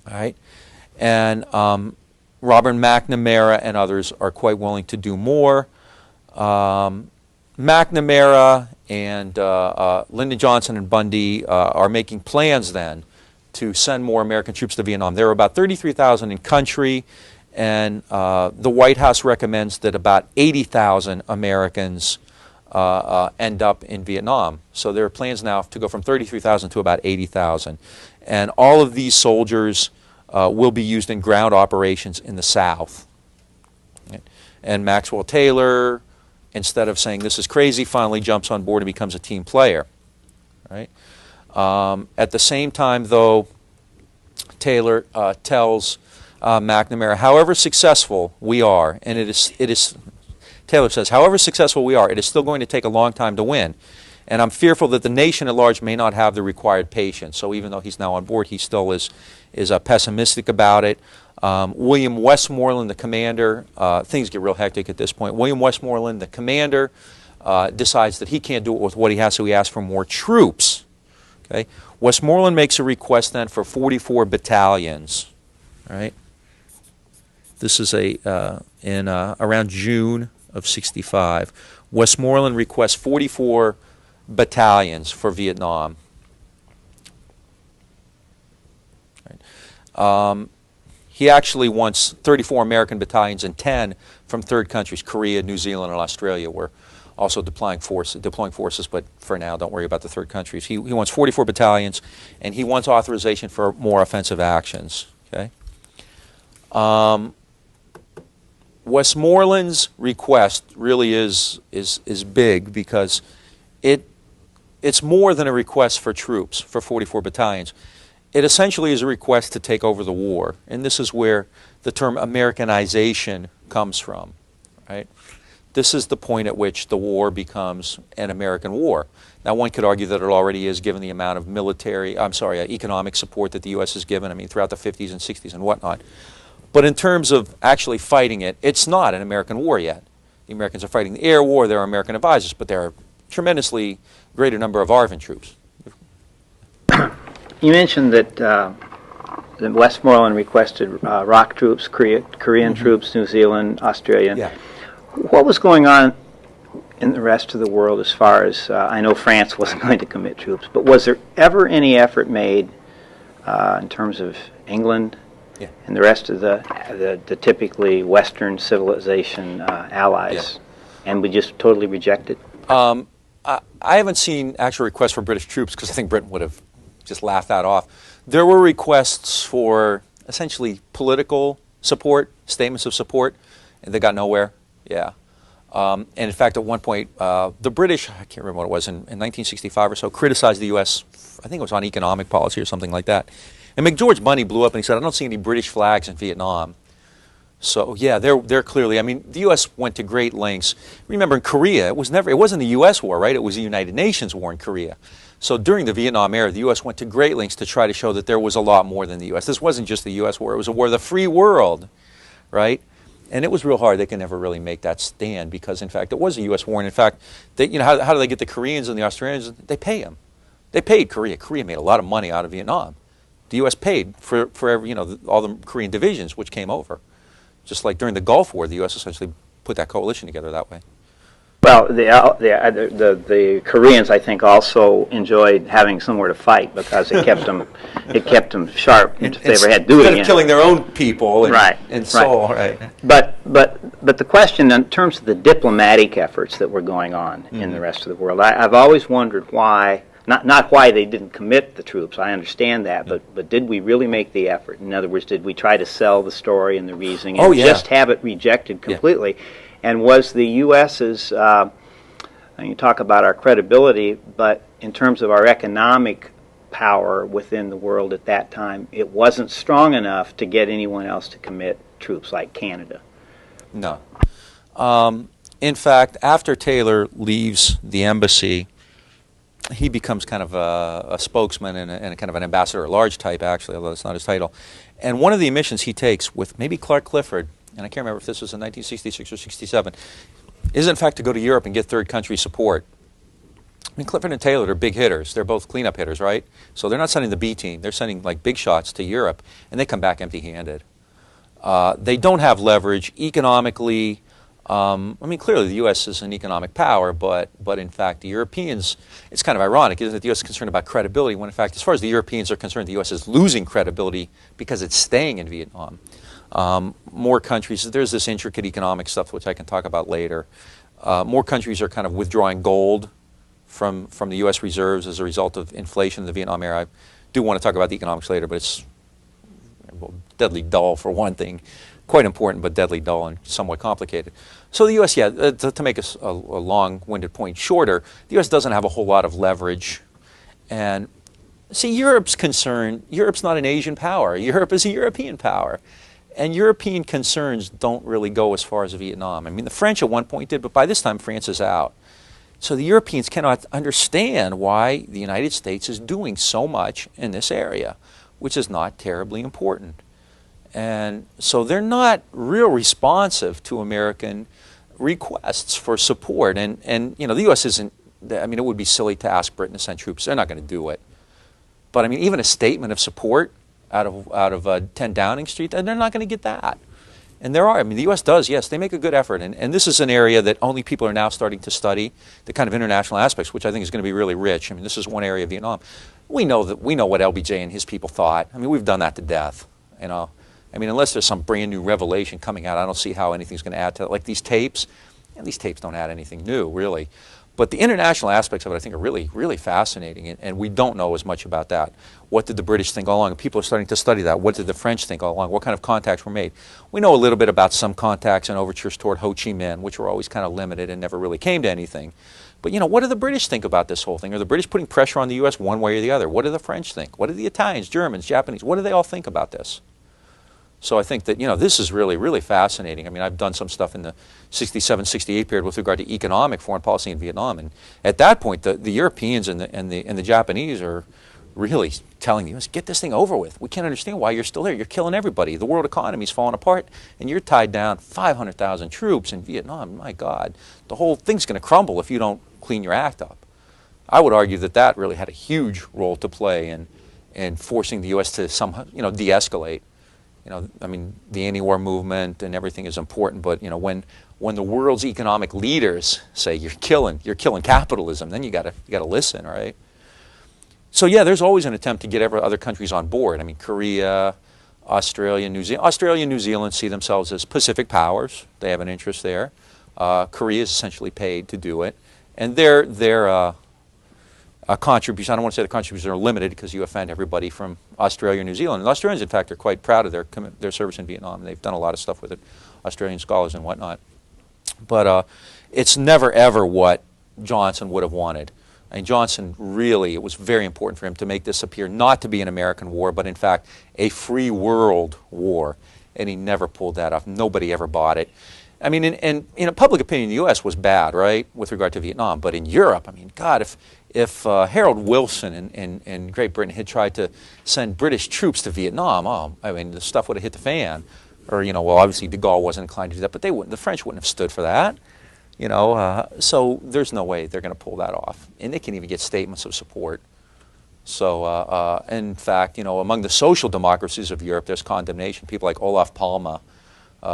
All right. And Robert McNamara and others are quite willing to do more. McNamara and Lyndon Johnson and Bundy are making plans then to send more American troops to Vietnam. There are about 33,000 in country, and the White House recommends that about 80,000 Americans end up in Vietnam. So there are plans now to go from 33,000 to about 80,000. And all of these soldiers will be used in ground operations in the South. And Maxwell Taylor, instead of saying this is crazy, finally jumps on board and becomes a team player. Right? At the same time, though, Taylor tells McNamara, however successful we are, and it is, Taylor says, however successful we are, it is still going to take a long time to win. And I'm fearful that the nation at large may not have the required patience. So even though he's now on board, he still is pessimistic about it. William Westmoreland, the commander, things get real hectic at this point. William Westmoreland, the commander, decides that he can't do it with what he has, so he asks for more troops. Okay? Westmoreland makes a request then for 44 battalions. All right? This is in around June of '65. Westmoreland requests 44 battalions for Vietnam. Right. He actually wants 34 American battalions and 10 from third countries. Korea, New Zealand, and Australia were also deploying forces, but for now, don't worry about the third countries. He wants 44 battalions, and he wants authorization for more offensive actions. Okay. Westmoreland's request really is big because it's more than a request for troops, for 44 battalions. It essentially is a request to take over the war, and this is where the term Americanization comes from. Right? This is the point at which the war becomes an American war. Now, one could argue that it already is, given the amount of economic support that the U.S. has given, throughout the 50s and 60s and whatnot. But in terms of actually fighting it, it's not an American war yet. The Americans are fighting the air war. There are American advisors, but there are tremendously greater number of ARVN troops. You mentioned that Westmoreland requested ROC troops, Korean troops, New Zealand, Australia. Yeah. What was going on in the rest of the world as far as, I know France wasn't going to commit troops, but was there ever any effort made in terms of England and the rest of the typically Western civilization allies, and we just totally rejected? I haven't seen actual requests for British troops because I think Britain would have just laughed that off. There were requests for essentially political support, statements of support, and they got nowhere. Yeah. And in fact, at one point, the British, I can't remember what it was, in 1965 or so, criticized the U.S., I think it was on economic policy or something like that. And McGeorge Bunny blew up and he said, I don't see any British flags in Vietnam. So yeah, they're clearly, I mean, the U.S. went to great lengths. Remember in Korea, it wasn't the U.S. war, right? It was the United Nations war in Korea. So during the Vietnam era, the U.S. went to great lengths to try to show that there was a lot more than the U.S. This wasn't just the U.S. war, it was a war of the free world, right? And it was real hard. They could never really make that stand because, in fact, it was a U.S. war. And in fact, they, how do they get the Koreans and the Australians? They pay them. They paid Korea. Korea made a lot of money out of Vietnam. The U.S. paid for every, all the Korean divisions which came over. Just like during the Gulf War, the U.S. essentially put that coalition together that way. Well, the Koreans, I think, also enjoyed having somewhere to fight because it kept them sharp if they ever had to do it Instead again. of killing their own people Right. But the question in terms of the diplomatic efforts that were going on in the rest of the world, I've always wondered why. Not why they didn't commit the troops, I understand that, but did we really make the effort? In other words, did we try to sell the story and the reasoning and just have it rejected completely? Yeah. And was the U.S.'s, you talk about our credibility, but in terms of our economic power within the world at that time, it wasn't strong enough to get anyone else to commit troops like Canada? No. In fact, after Taylor leaves the embassy, he becomes kind of a spokesman and a kind of an ambassador-at-large type, actually, although that's not his title. And one of the missions he takes with maybe Clark Clifford, and I can't remember if this was in 1966 or 67, is in fact to go to Europe and get third country support. I mean, Clifford and Taylor are big hitters. They're both cleanup hitters, right? So they're not sending the B team. They're sending like big shots to Europe, and they come back empty-handed. They don't have leverage economically. I mean, clearly the U.S. is an economic power, but in fact the Europeans, it's kind of ironic, isn't it? The U.S. is concerned about credibility when in fact, as far as the Europeans are concerned, the U.S. is losing credibility because it's staying in Vietnam. More countries, there's this intricate economic stuff which I can talk about later. More countries are kind of withdrawing gold from the U.S. reserves as a result of inflation in the Vietnam era. I do want to talk about the economics later, but it's deadly dull for one thing. Quite important, but deadly dull and somewhat complicated. So the U.S., to make a long-winded point shorter, the U.S. doesn't have a whole lot of leverage. And see, Europe's not an Asian power. Europe is a European power. And European concerns don't really go as far as Vietnam. I mean, the French at one point did, but by this time France is out. So the Europeans cannot understand why the United States is doing so much in this area, which is not terribly important. And so they're not real responsive to American requests for support. And the U.S. isn't, I mean, it would be silly to ask Britain to send troops. They're not going to do it. But I mean, even a statement of support out of 10 Downing Street, they're not going to get that. And there are, I mean, the U.S. does, yes, they make a good effort. And this is an area that only people are now starting to study, the kind of international aspects, which I think is going to be really rich. I mean, this is one area of Vietnam. We know what LBJ and his people thought. I mean, we've done that to death, I mean, unless there's some brand new revelation coming out, I don't see how anything's going to add to it. Like these tapes, and these tapes don't add anything new, really. But the international aspects of it, I think, are really, really fascinating, and we don't know as much about that. What did the British think all along? And people are starting to study that. What did the French think all along? What kind of contacts were made? We know a little bit about some contacts and overtures toward Ho Chi Minh, which were always kind of limited and never really came to anything. But, what do the British think about this whole thing? Are the British putting pressure on the U.S. one way or the other? What do the French think? What do the Italians, Germans, Japanese, what do they all think about this? So I think that, this is really, really fascinating. I mean, I've done some stuff in the 67, 68 period with regard to economic foreign policy in Vietnam. And at that point, the Europeans and the Japanese are really telling the U.S., get this thing over with. We can't understand why you're still there. You're killing everybody. The world economy's falling apart, and you're tied down 500,000 troops in Vietnam. My God, the whole thing's going to crumble if you don't clean your act up. I would argue that that really had a huge role to play in forcing the U.S. to somehow, de-escalate. I mean, the anti-war movement and everything is important, but when the world's economic leaders say you're killing capitalism, then you got to listen, right? So yeah, there's always an attempt to get other countries on board. I mean, Korea, Australia, New Zealand. Australia and New Zealand see themselves as Pacific powers. They have an interest there. Korea is essentially paid to do it, and their contribution, I don't want to say the contributions are limited because you offend everybody from Australia or New Zealand. And Australians, in fact, are quite proud of their service in Vietnam. They've done a lot of stuff with it, Australian scholars and whatnot. But it's never, ever what Johnson would have wanted. I mean, Johnson really, it was very important for him to make this appear not to be an American war, but in fact, a free world war. And he never pulled that off. Nobody ever bought it. I mean, and public opinion in the U.S. was bad, right, with regard to Vietnam. But in Europe, I mean, God, if Harold Wilson in Great Britain had tried to send British troops to Vietnam, I mean, the stuff would have hit the fan. Or, well, obviously de Gaulle wasn't inclined to do that, but the French wouldn't have stood for that. So there's no way they're going to pull that off. And they can't even get statements of support. So, in fact, among the social democracies of Europe, there's condemnation. People like Olof Palme,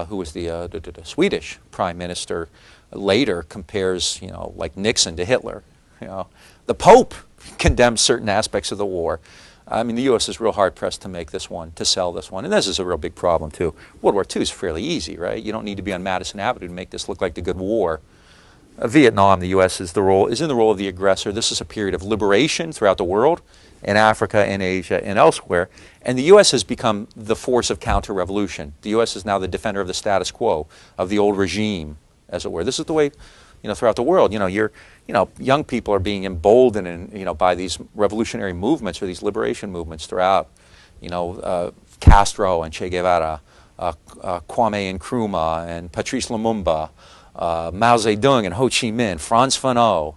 who was the Swedish prime minister, later compares, like Nixon to Hitler. The Pope condemns certain aspects of the war. I mean, the U.S. is real hard-pressed to sell this one. And this is a real big problem, too. World War II is fairly easy, right? You don't need to be on Madison Avenue to make this look like the good war. Vietnam, the U.S. is in the role of the aggressor. This is a period of liberation throughout the world, in Africa, in Asia, and elsewhere. And the U.S. has become the force of counter-revolution. The U.S. is now the defender of the status quo, of the old regime, as it were. This is the way, throughout the world, young people are being emboldened, by these revolutionary movements or these liberation movements throughout. Castro and Che Guevara, Kwame Nkrumah and Patrice Lumumba, Mao Zedong and Ho Chi Minh, Frantz Fanon.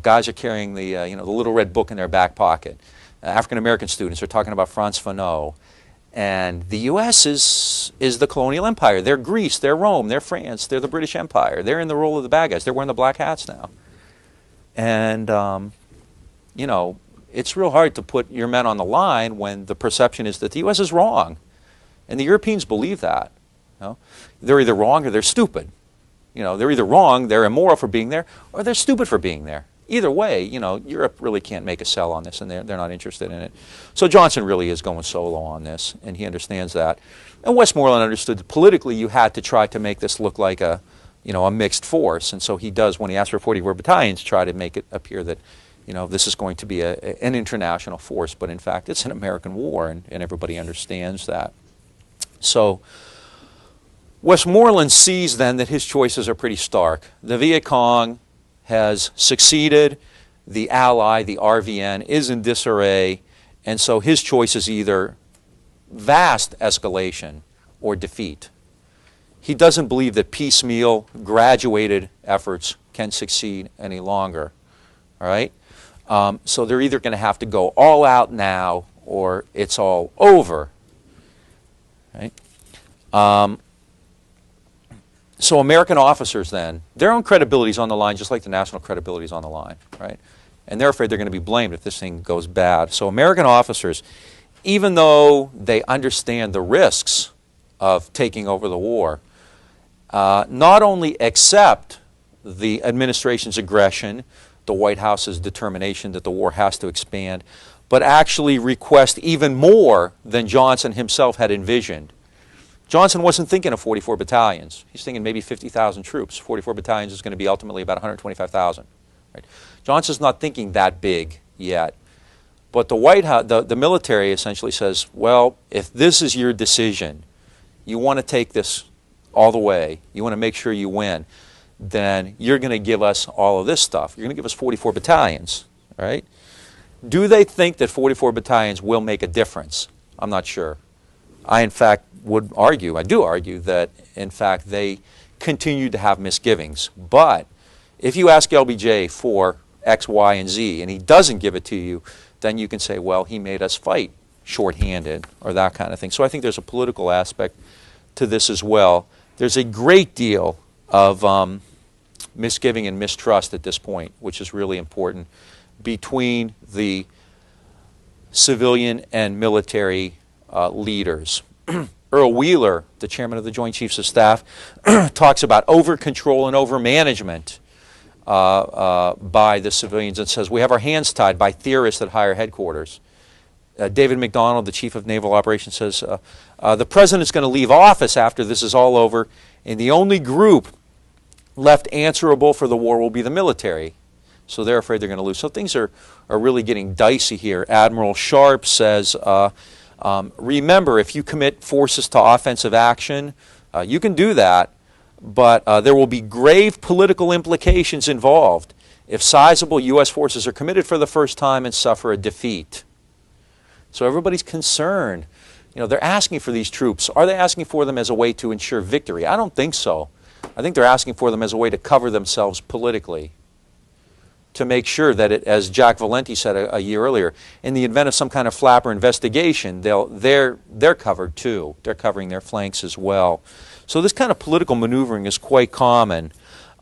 Guys are carrying the little red book in their back pocket. African American students are talking about Frantz Fanon. And the U.S. is the colonial empire. They're Greece, they're Rome, they're France, they're the British Empire. They're in the role of the bad guys. They're wearing the black hats now. And, it's real hard to put your men on the line when the perception is that the U.S. is wrong. And the Europeans believe that. They're either wrong or they're stupid. They're either wrong, they're immoral for being there, or they're stupid for being there. Either way, Europe really can't make a sell on this, and they're not interested in it. So Johnson really is going solo on this, and he understands that. And Westmoreland understood that politically you had to try to make this look like a mixed force, and so he does, when he asks for 44 battalions, try to make it appear that, this is going to be an international force, but in fact it's an American war, and everybody understands that. So Westmoreland sees then that his choices are pretty stark. The Viet Cong has succeeded, the ally, the RVN, is in disarray, and so his choice is either vast escalation or defeat. He doesn't believe that piecemeal, graduated efforts can succeed any longer. All right? So they're either going to have to go all out now or it's all over. Right? So American officers then, their own credibility is on the line just like the national credibility is on the line, right? And they're afraid they're going to be blamed if this thing goes bad. So American officers, even though they understand the risks of taking over the war, not only accept the administration's aggression, the White House's determination that the war has to expand, but actually request even more than Johnson himself had envisioned. Johnson wasn't thinking of 44 battalions. He's thinking maybe 50,000 troops. 44 battalions is going to be ultimately about 125,000. Right? Johnson's not thinking that big yet. But the White House, the military essentially says, well, if this is your decision, you want to take this all the way, you want to make sure you win, then you're going to give us all of this stuff. You're going to give us 44 battalions. Right? Do they think that 44 battalions will make a difference? I'm not sure. I, in fact, would argue, I do argue, that, in fact, they continue to have misgivings. But if you ask LBJ for X, Y, and Z, and he doesn't give it to you, then you can say, well, he made us fight shorthanded or that kind of thing. So I think there's a political aspect to this as well. There's a great deal of misgiving and mistrust at this point, which is really important, between the civilian and military leaders. Earl Wheeler, the chairman of the Joint Chiefs of Staff, talks about over-control and over-management by the civilians and says, we have our hands tied by theorists at higher headquarters. David McDonald, the chief of naval operations, says, the president's going to leave office after this is all over, and the only group left answerable for the war will be the military. So they're afraid they're going to lose. So things are really getting dicey here. Admiral Sharp says, remember, if you commit forces to offensive action, you can do that, but there will be grave political implications involved if sizable U.S. forces are committed for the first time and suffer a defeat. So everybody's concerned. You know, they're asking for these troops. Are they asking for them as a way to ensure victory? I don't think so. I think they're asking for them as a way to cover themselves politically, to make sure that, as Jack Valenti said a year earlier, in the event of some kind of flapper investigation, they're covered too. They're covering their flanks as well. So this kind of political maneuvering is quite common.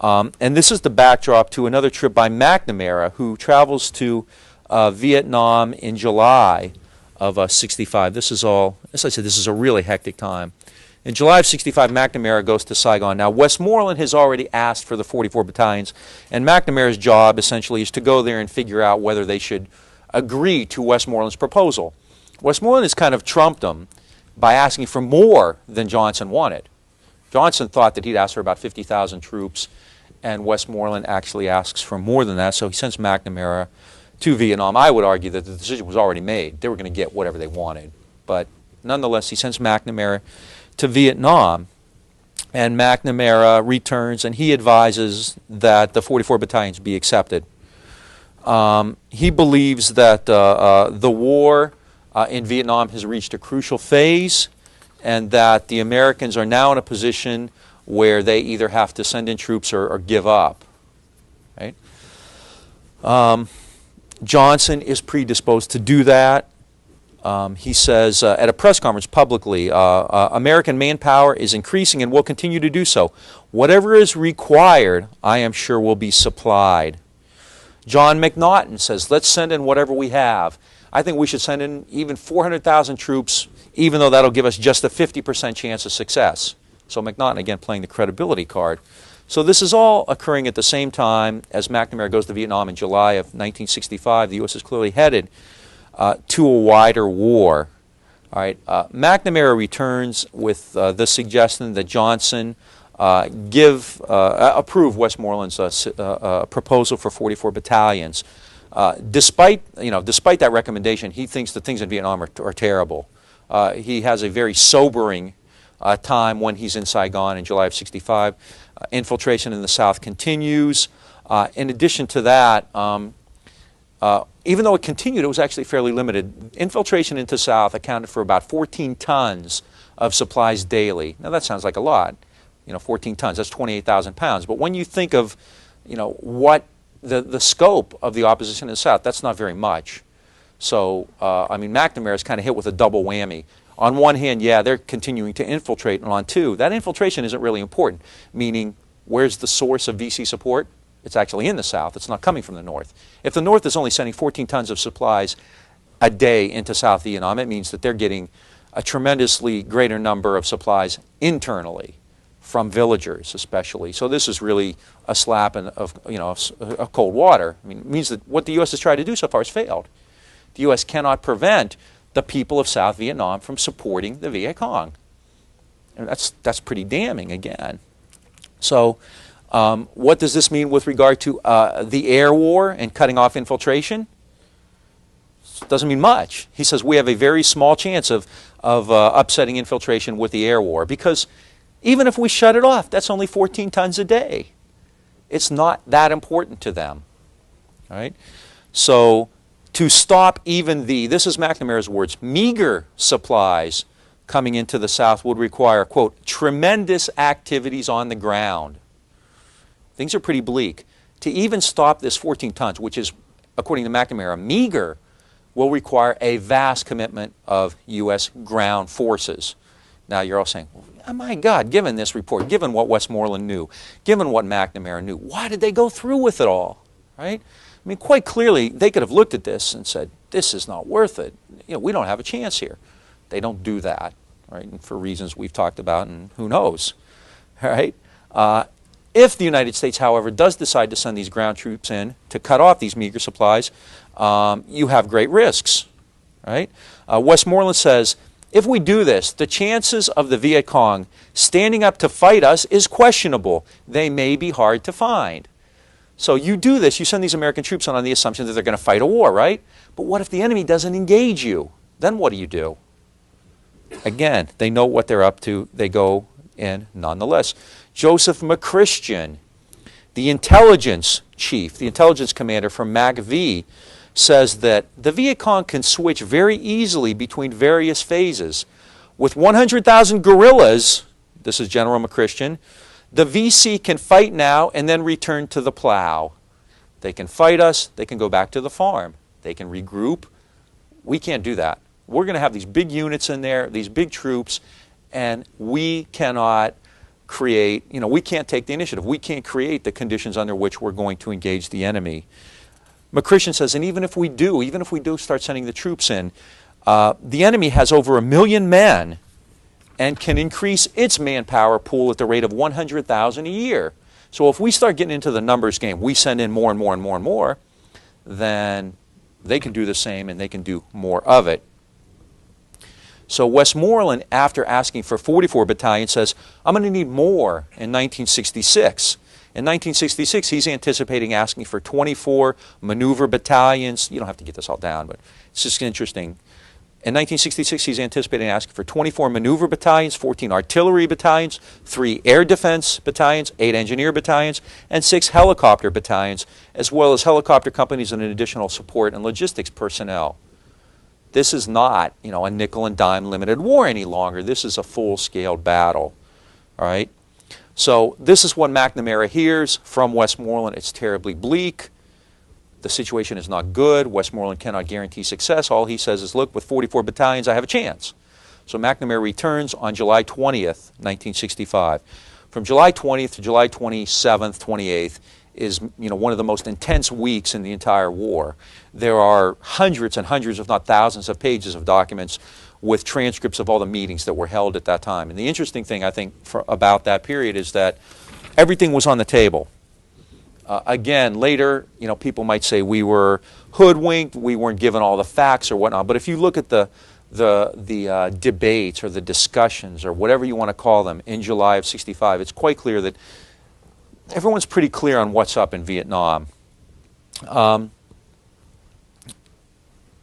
And this is the backdrop to another trip by McNamara, who travels to Vietnam in July of 65. This is all, as I said, this is a really hectic time. In July of 65, McNamara goes to Saigon. Now, Westmoreland has already asked for the 44 battalions, and McNamara's job essentially is to go there and figure out whether they should agree to Westmoreland's proposal. Westmoreland has kind of trumped them by asking for more than Johnson wanted. Johnson thought that he'd ask for about 50,000 troops, and Westmoreland actually asks for more than that, so he sends McNamara to Vietnam. I would argue that the decision was already made. They were going to get whatever they wanted. But nonetheless, he sends McNamara to Vietnam, and McNamara returns and he advises that the 44 battalions be accepted. He believes that the war in Vietnam has reached a crucial phase and that the Americans are now in a position where they either have to send in troops or give up. Right? Johnson is predisposed to do that. He says at a press conference publicly, American manpower is increasing and will continue to do so. Whatever is required, I am sure will be supplied. John McNaughton says, let's send in whatever we have. I think we should send in even 400,000 troops, even though that'll give us just a 50% chance of success. So McNaughton, again, playing the credibility card. So this is all occurring at the same time as McNamara goes to Vietnam in July of 1965. The U.S. is clearly headed to a wider war. All right. McNamara returns with the suggestion that Johnson approve Westmoreland's proposal for 44 battalions. Despite that recommendation, he thinks that things in Vietnam are terrible. He has a very sobering time when he's in Saigon in July of 65. Infiltration in the South continues. In addition to that, even though it continued, it was actually fairly limited. Infiltration into South accounted for about 14 tons of supplies daily. Now that sounds like a lot, 14 tons, that's 28,000 pounds. But when you think of, what the scope of the opposition in the South, that's not very much. So, McNamara is kind of hit with a double whammy. On one hand, yeah, they're continuing to infiltrate, and on two, that infiltration isn't really important, meaning where's the source of VC support? It's actually in the South. It's not coming from the North. If the North is only sending 14 tons of supplies a day into South Vietnam, it means that they're getting a tremendously greater number of supplies internally from villagers especially. So this is really a slap of cold water. It means that what the U.S. has tried to do so far has failed. The U.S. cannot prevent the people of South Vietnam from supporting the Viet Cong. And that's pretty damning again. So what does this mean with regard to the air war and cutting off infiltration? Doesn't mean much. He says we have a very small chance of upsetting infiltration with the air war, because even if we shut it off, that's only 14 tons a day. It's not that important to them. All right? So to stop even this is McNamara's words, meager supplies coming into the South would require, quote, tremendous activities on the ground. Things are pretty bleak. To even stop this 14 tons, which is, according to McNamara, meager, will require a vast commitment of U.S. ground forces. Now you're all saying, oh my God, given this report, given what Westmoreland knew, given what McNamara knew, why did they go through with it all, right? I mean, quite clearly, they could have looked at this and said, this is not worth it. You know, we don't have a chance here. They don't do that, right? And for reasons we've talked about, and who knows, right? If the United States, however, does decide to send these ground troops in to cut off these meager supplies, you have great risks, right? Westmoreland says, if we do this, the chances of the Viet Cong standing up to fight us is questionable. They may be hard to find. So you do this, you send these American troops on the assumption that they're going to fight a war, right? But what if the enemy doesn't engage you? Then what do? Again, they know what they're up to. They go in nonetheless. Joseph McChristian, the intelligence chief, the intelligence commander from MACV, says that the Viet Cong can switch very easily between various phases. With 100,000 guerrillas, this is General McChristian, the VC can fight now and then return to the plow. They can fight us, they can go back to the farm. They can regroup. We can't do that. We're going to have these big units in there, these big troops, and we cannot create, you know, we can't take the initiative. We can't create the conditions under which we're going to engage the enemy. McChristian says, and even if we do start sending the troops in, the enemy has over 1 million men and can increase its manpower pool at the rate of 100,000 a year. So if we start getting into the numbers game, we send in more and more and more and more, then they can do the same and they can do more of it. So Westmoreland, after asking for 44 battalions, says, I'm going to need more in 1966. In 1966, he's anticipating asking for 24 maneuver battalions. You don't have to get this all down, but it's just interesting. In 1966, he's anticipating asking for 24 maneuver battalions, 14 artillery battalions, 3 air defense battalions, 8 engineer battalions, and 6 helicopter battalions, as well as helicopter companies and an additional support and logistics personnel. This is not, you know, a nickel and dime limited war any longer. This is a full-scale battle, all right? So this is what McNamara hears from Westmoreland. It's terribly bleak. The situation is not good. Westmoreland cannot guarantee success. All he says is, look, with 44 battalions, I have a chance. So McNamara returns on July 20th, 1965. From July 20th to July 27th, 28th is, you know, one of the most intense weeks in the entire war. There are hundreds and hundreds, if not thousands, of pages of documents with transcripts of all the meetings that were held at that time. And the interesting thing, I think, about that period is that everything was on the table. Again, later, you know, people might say we were hoodwinked, we weren't given all the facts or whatnot. But if you look at the debates or the discussions or whatever you want to call them in July of '65, it's quite clear that everyone's pretty clear on what's up in Vietnam.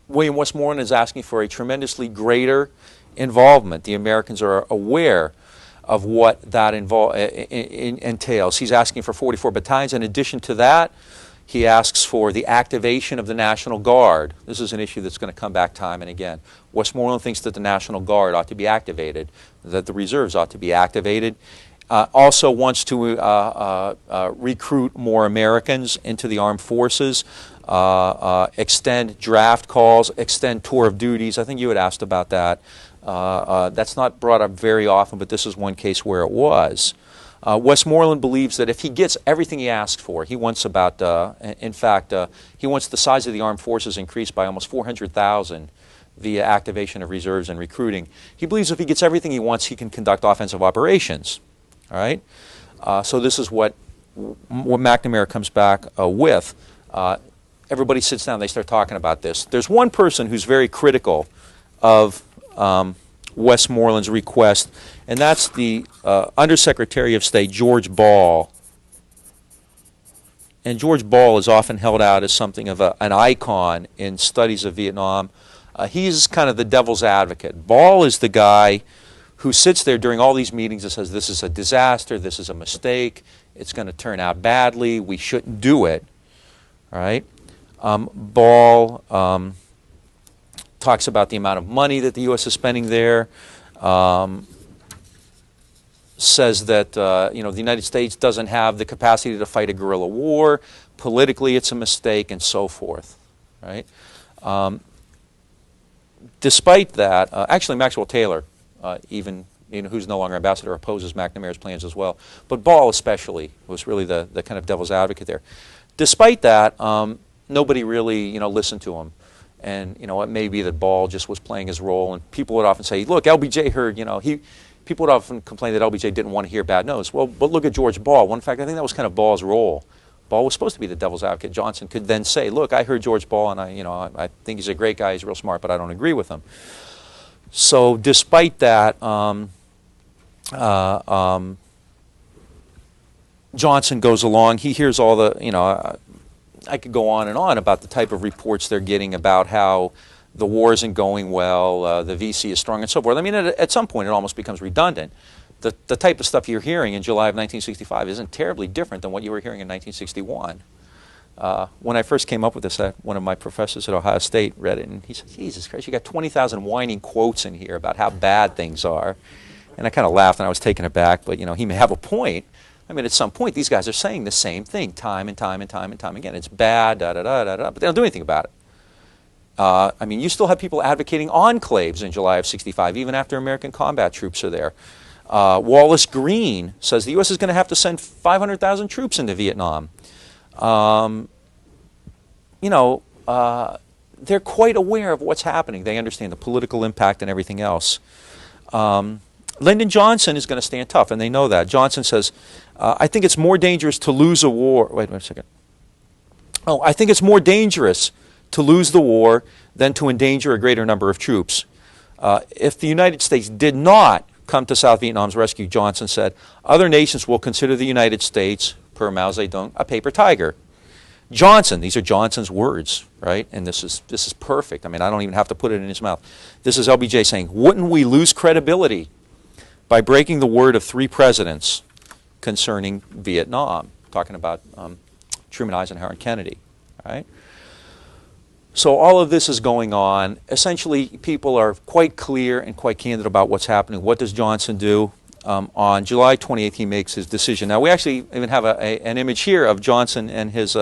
William Westmoreland is asking for a tremendously greater involvement. The Americans are aware of what that entails. He's asking for 44 battalions. In addition to that, he asks for the activation of the National Guard. This is an issue that's going to come back time and again. Westmoreland thinks that the National Guard ought to be activated, that the reserves ought to be activated. Also wants to recruit more Americans into the armed forces, extend draft calls, extend tour of duties. I think you had asked about that. That's not brought up very often, but this is one case where it was. Westmoreland believes that if he gets everything he asks for, he wants about, in fact, he wants the size of the armed forces increased by almost 400,000 via activation of reserves and recruiting. He believes if he gets everything he wants, he can conduct offensive operations. All right? So this is what McNamara comes back with. Everybody sits down, they start talking about this. There's one person who's very critical of Westmoreland's request, and that's the Undersecretary of State, George Ball. And George Ball is often held out as something of an icon in studies of Vietnam. He's kind of the devil's advocate. Ball is the guy who sits there during all these meetings and says, this is a disaster, this is a mistake, it's going to turn out badly, we shouldn't do it. All right? Ball talks about the amount of money that the U.S. is spending there, says that you know, the United States doesn't have the capacity to fight a guerrilla war, politically it's a mistake, and so forth. Right? despite that, actually Maxwell Taylor, even who's no longer ambassador, opposes McNamara's plans as well. But Ball especially was really the kind of devil's advocate there. Despite that, nobody really listened to him. And it may be that Ball just was playing his role, and people would often say, look, LBJ heard, people would often complain that LBJ didn't want to hear bad news. Well, but look at George Ball. Well, in fact, I think that was kind of Ball's role. Ball was supposed to be the devil's advocate. Johnson could then say, look, I heard George Ball, and I think he's a great guy, he's real smart, but I don't agree with him. So despite that, Johnson goes along. He hears all the, I could go on and on about the type of reports they're getting about how the war isn't going well, the VC is strong, and so forth. I mean, at some point, it almost becomes redundant. The type of stuff you're hearing in July of 1965 isn't terribly different than what you were hearing in 1961. When I first came up with this, one of my professors at Ohio State read it, and he said, Jesus Christ, you got 20,000 whining quotes in here about how bad things are. And I kind of laughed, and I was taken aback, but he may have a point. I mean, at some point, these guys are saying the same thing time and time and time and time again. It's bad, da-da-da-da-da, but they don't do anything about it. I mean, you still have people advocating enclaves in July of 65, even after American combat troops are there. Wallace Green says the U.S. is going to have to send 500,000 troops into Vietnam. They're quite aware of what's happening. They understand the political impact and everything else. Lyndon Johnson is going to stand tough, and they know that. Johnson says, I think it's more dangerous to lose a war. Wait a second. Oh, I think it's more dangerous to lose the war than to endanger a greater number of troops. If the United States did not come to South Vietnam's rescue, Johnson said, other nations will consider the United States, per Mao Zedong, a paper tiger. Johnson, these are Johnson's words, right? And this is perfect. I mean, I don't even have to put it in his mouth. This is LBJ saying, wouldn't we lose credibility by breaking the word of 3 presidents concerning Vietnam? Talking about Truman, Eisenhower, and Kennedy, right? So all of this is going on. Essentially, people are quite clear and quite candid about what's happening. What does Johnson do? On July 28th, he makes his decision. Now, we actually even have an image here of Johnson and his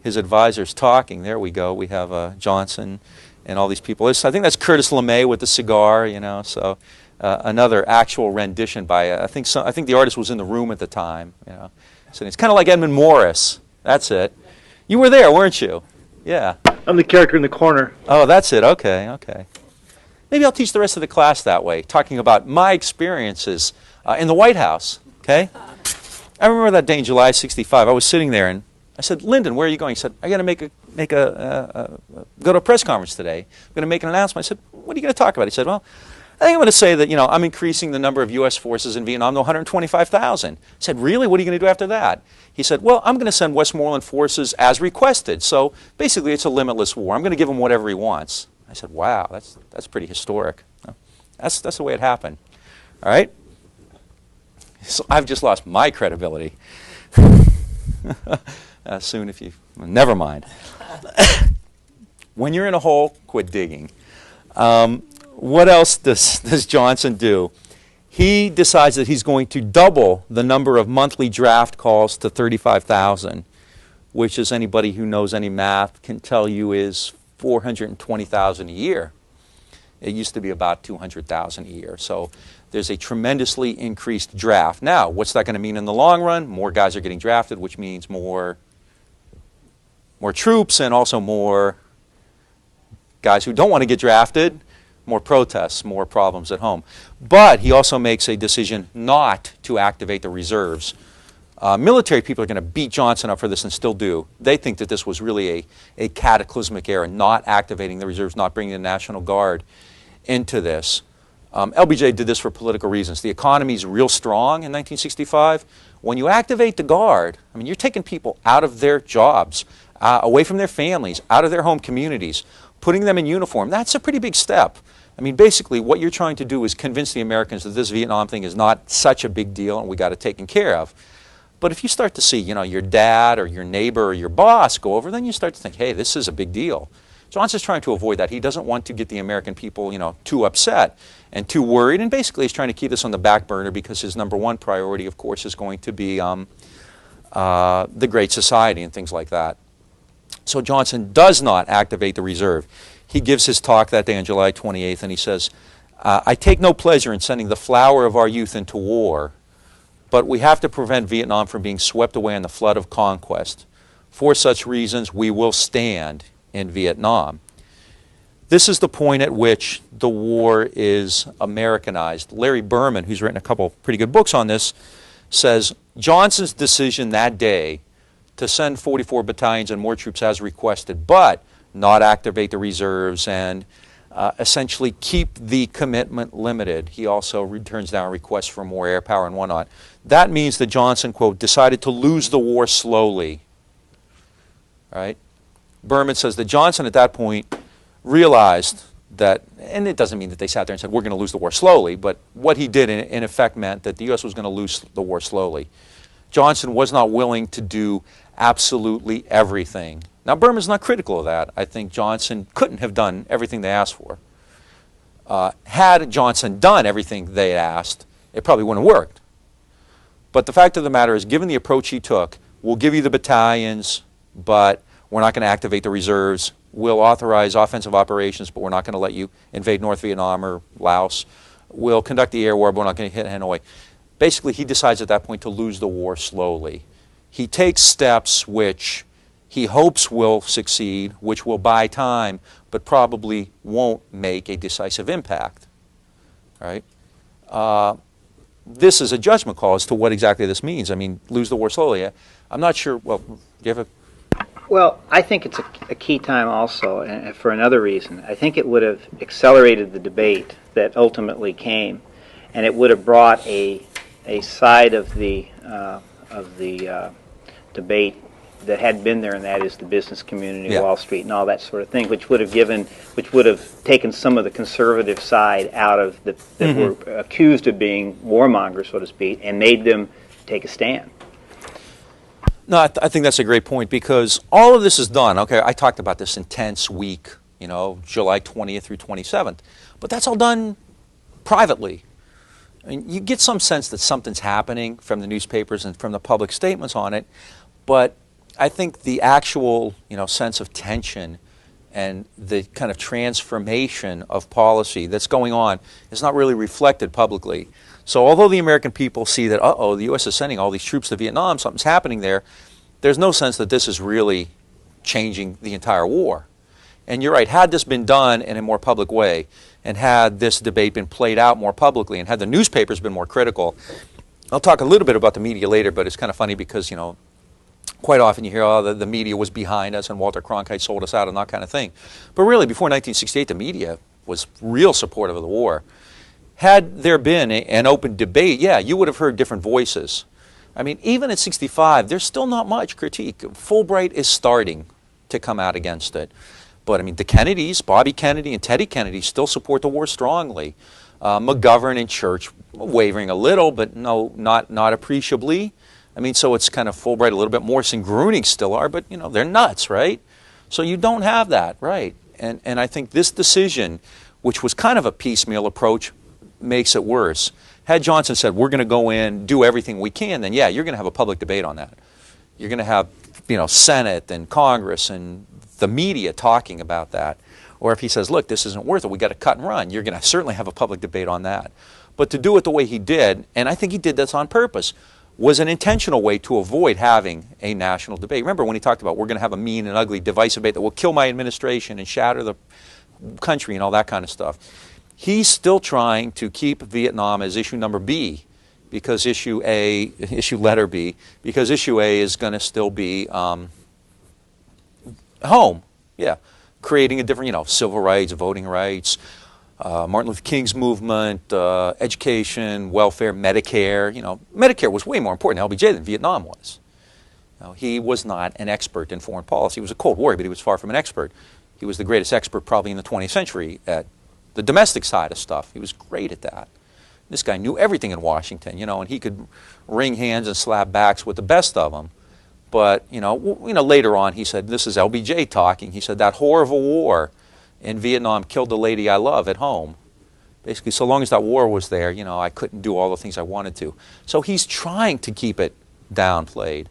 advisors talking. There we go. We have Johnson and all these people. I think that's Curtis LeMay with the cigar, so another actual rendition by, I think the artist was in the room at the time, So it's kind of like Edmund Morris. That's it. You were there, weren't you? Yeah. I'm the character in the corner. Oh, that's it. Okay, okay. Maybe I'll teach the rest of the class that way, talking about my experiences in the White House, okay? I remember that day in July '65. I was sitting there, and I said, Lyndon, where are you going? He said, I got to go to a press conference today. I'm going to make an announcement. I said, what are you going to talk about? He said, well, I think I'm going to say that, I'm increasing the number of U.S. forces in Vietnam to 125,000. I said, really? What are you going to do after that? He said, well, I'm going to send Westmoreland forces as requested. So basically, it's a limitless war. I'm going to give him whatever he wants. I said, wow, that's pretty historic. That's the way it happened. All right? So I've just lost my credibility. Soon if you... Never mind. When you're in a hole, quit digging. What else does Johnson do? He decides that he's going to double the number of monthly draft calls to 35,000, which, as anybody who knows any math can tell you, is 420,000 a year. It used to be about 200,000 a year. So there's a tremendously increased draft. Now, what's that going to mean in the long run? More guys are getting drafted, which means more troops and also more guys who don't want to get drafted, more protests, more problems at home. But he also makes a decision not to activate the reserves. Military people are going to beat Johnson up for this and still do. They think that this was really a cataclysmic error, not activating the reserves, not bringing the National Guard into this. LBJ did this for political reasons. The economy is real strong in 1965. When you activate the Guard, I mean, you're taking people out of their jobs, away from their families, out of their home communities, putting them in uniform. That's a pretty big step. I mean, basically, what you're trying to do is convince the Americans that this Vietnam thing is not such a big deal and we got it taken care of. But if you start to see, your dad or your neighbor or your boss go over, then you start to think, hey, this is a big deal. Johnson's trying to avoid that. He doesn't want to get the American people, too upset and too worried. And basically, he's trying to keep this on the back burner because his number one priority, of course, is going to be the Great Society and things like that. So Johnson does not activate the reserve. he gives his talk that day on July 28th, and he says, I take no pleasure in sending the flower of our youth into war, but we have to prevent Vietnam from being swept away in the flood of conquest. For such reasons, we will stand in Vietnam. This is the point at which the war is Americanized. Larry Berman, who's written a couple pretty good books on this, says Johnson's decision that day to send 44 battalions and more troops as requested, but not activate the reserves and essentially keep the commitment limited. He also returns down requests for more air power and whatnot. That means that Johnson, quote, decided to lose the war slowly. Right? Berman says that Johnson at that point realized that, and it doesn't mean that they sat there and said, we're going to lose the war slowly, but what he did in effect meant that the U.S. was going to lose the war slowly. Johnson was not willing to do absolutely everything. Now, Berman's not critical of that. I think Johnson couldn't have done everything they asked for. Had Johnson done everything they asked, it probably wouldn't have worked. But the fact of the matter is, given the approach he took, we'll give you the battalions, but we're not going to activate the reserves. We'll authorize offensive operations, but we're not going to let you invade North Vietnam or Laos. We'll conduct the air war, but we're not going to hit Hanoi. Basically, he decides at that point to lose the war slowly. He takes steps which he hopes will succeed, which will buy time, but probably won't make a decisive impact. Right? This is a judgment call as to what exactly this means. I mean, lose the war slowly. I'm not sure. Well, do you have a... Well, I think it's a key time also, and for another reason. I think it would have accelerated the debate that ultimately came, and it would have brought a side of the debate that had been there, and that is the business community, Wall Street, and all that sort of thing, which would have taken some of the conservative side out of that were accused of being warmongers, so to speak, and made them take a stand. No, I think that's a great point, because all of this is done. Okay, I talked about this intense week, you know, July 20th through 27th, but that's all done privately. I mean, you get some sense that something's happening from the newspapers and from the public statements on it, but I think the actual, you know, sense of tension and the kind of transformation of policy that's going on is not really reflected publicly. So although the American people see that, uh-oh, the U.S. is sending all these troops to Vietnam, something's happening there, there's no sense that this is really changing the entire war. And you're right, had this been done in a more public way, and had this debate been played out more publicly, and had the newspapers been more critical, I'll talk a little bit about the media later, but it's kind of funny because, you know, quite often you hear, oh, the media was behind us and Walter Cronkite sold us out and that kind of thing. But really, before 1968, the media was real supportive of the war. Had there been an open debate, yeah, you would have heard different voices. I mean, even at 65, there's still not much critique. Fulbright is starting to come out against it. But, I mean, the Kennedys, Bobby Kennedy and Teddy Kennedy, still support the war strongly. McGovern and Church wavering a little, but no, not appreciably. I mean, so it's kind of Fulbright a little bit. Morrison and Gruning still are, but, you know, they're nuts, right? So you don't have that, right? And I think this decision, which was kind of a piecemeal approach, makes it worse. Had Johnson said, we're going to go in, do everything we can, then yeah, you're going to have a public debate on that. You're going to have, you know, Senate and Congress and the media talking about that. Or if he says, look, this isn't worth it, we got to cut and run, you're going to certainly have a public debate on that. But to do it the way he did, and I think he did this on purpose, was an intentional way to avoid having a national debate. Remember when he talked about, we're going to have a mean and ugly divisive debate that will kill my administration and shatter the country and all that kind of stuff. He's still trying to keep Vietnam as issue number B, because issue letter B, because issue A is going to still be home. Yeah, creating a different, you know, civil rights, voting rights, Martin Luther King's movement, education, welfare, Medicare. You know, Medicare was way more important to LBJ than Vietnam was. You know, he was not an expert in foreign policy. He was a Cold Warrior, but he was far from an expert. He was the greatest expert probably in the 20th century at the domestic side of stuff. He was great at that. This guy knew everything in Washington, you know, and he could wring hands and slap backs with the best of them. But, you know, later on he said, this is LBJ talking, he said, that whore of a war in Vietnam killed the lady I love at home. Basically, so long as that war was there, you know, I couldn't do all the things I wanted to. So he's trying to keep it downplayed.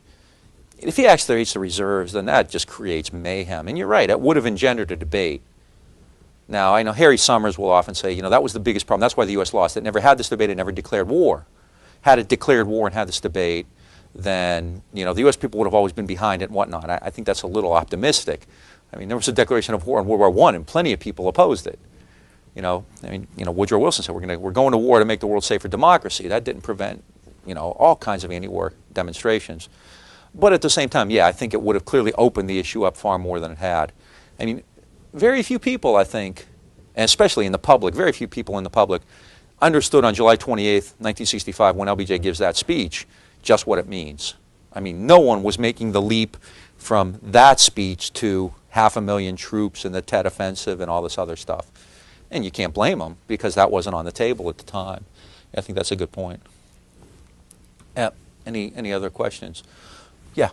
If he activates the reserves, then that just creates mayhem. And you're right, it would have engendered a debate. Now, I know Harry Summers will often say, that was the biggest problem. That's why the U.S. lost. It never had this debate. It never declared war. Had it declared war and had this debate, then, the U.S. people would have always been behind it and whatnot. I think that's a little optimistic. I mean, there was a declaration of war in World War I, and plenty of people opposed it. Woodrow Wilson said, we're going to war to make the world safe for democracy. That didn't prevent, all kinds of anti-war demonstrations. But at the same time, yeah, I think it would have clearly opened the issue up far more than it had. I mean, very few people, I think, and especially in the public, very few people in the public understood on July 28th, 1965, when LBJ gives that speech, just what it means. I mean, no one was making the leap from that speech to 500,000 troops and the Tet Offensive and all this other stuff. And you can't blame them, because that wasn't on the table at the time. I think that's a good point. Any other questions? Yeah.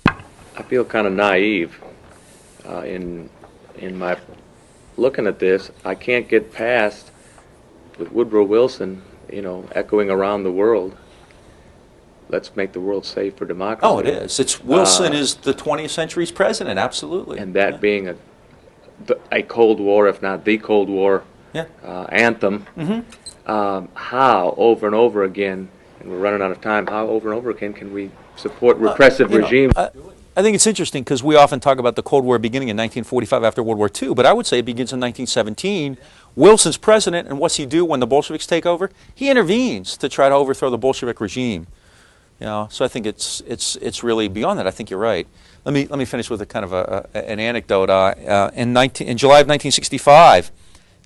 I feel kind of naive in my looking at this. I can't get past with Woodrow Wilson, echoing around the world. Let's make the world safe for democracy. Oh, it is. It's Wilson is the 20th century's president, absolutely. And that being a Cold War, if not the Cold War anthem. How over and over again, and we're running out of time, how over and over again can we support repressive regimes? I think it's interesting because we often talk about the Cold War beginning in 1945 after World War II, but I would say it begins in 1917. Wilson's president, and what's he do when the Bolsheviks take over? He intervenes to try to overthrow the Bolshevik regime. So I think it's really beyond that. I think you're right. Let me finish with a kind of an anecdote. In July of 1965,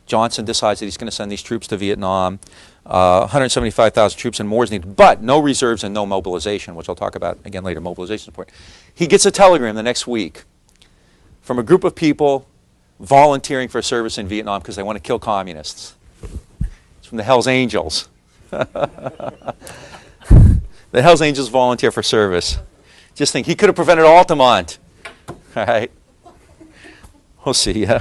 Johnson decides that he's going to send these troops to Vietnam. 175,000 troops and more is needed, but no reserves and no mobilization, which I'll talk about again later, mobilization support. He gets a telegram the next week from a group of people volunteering for service in Vietnam because they want to kill communists. It's from the Hells Angels. The Hells Angels volunteer for service. Just think, he could have prevented Altamont. All right. We'll see. Yeah.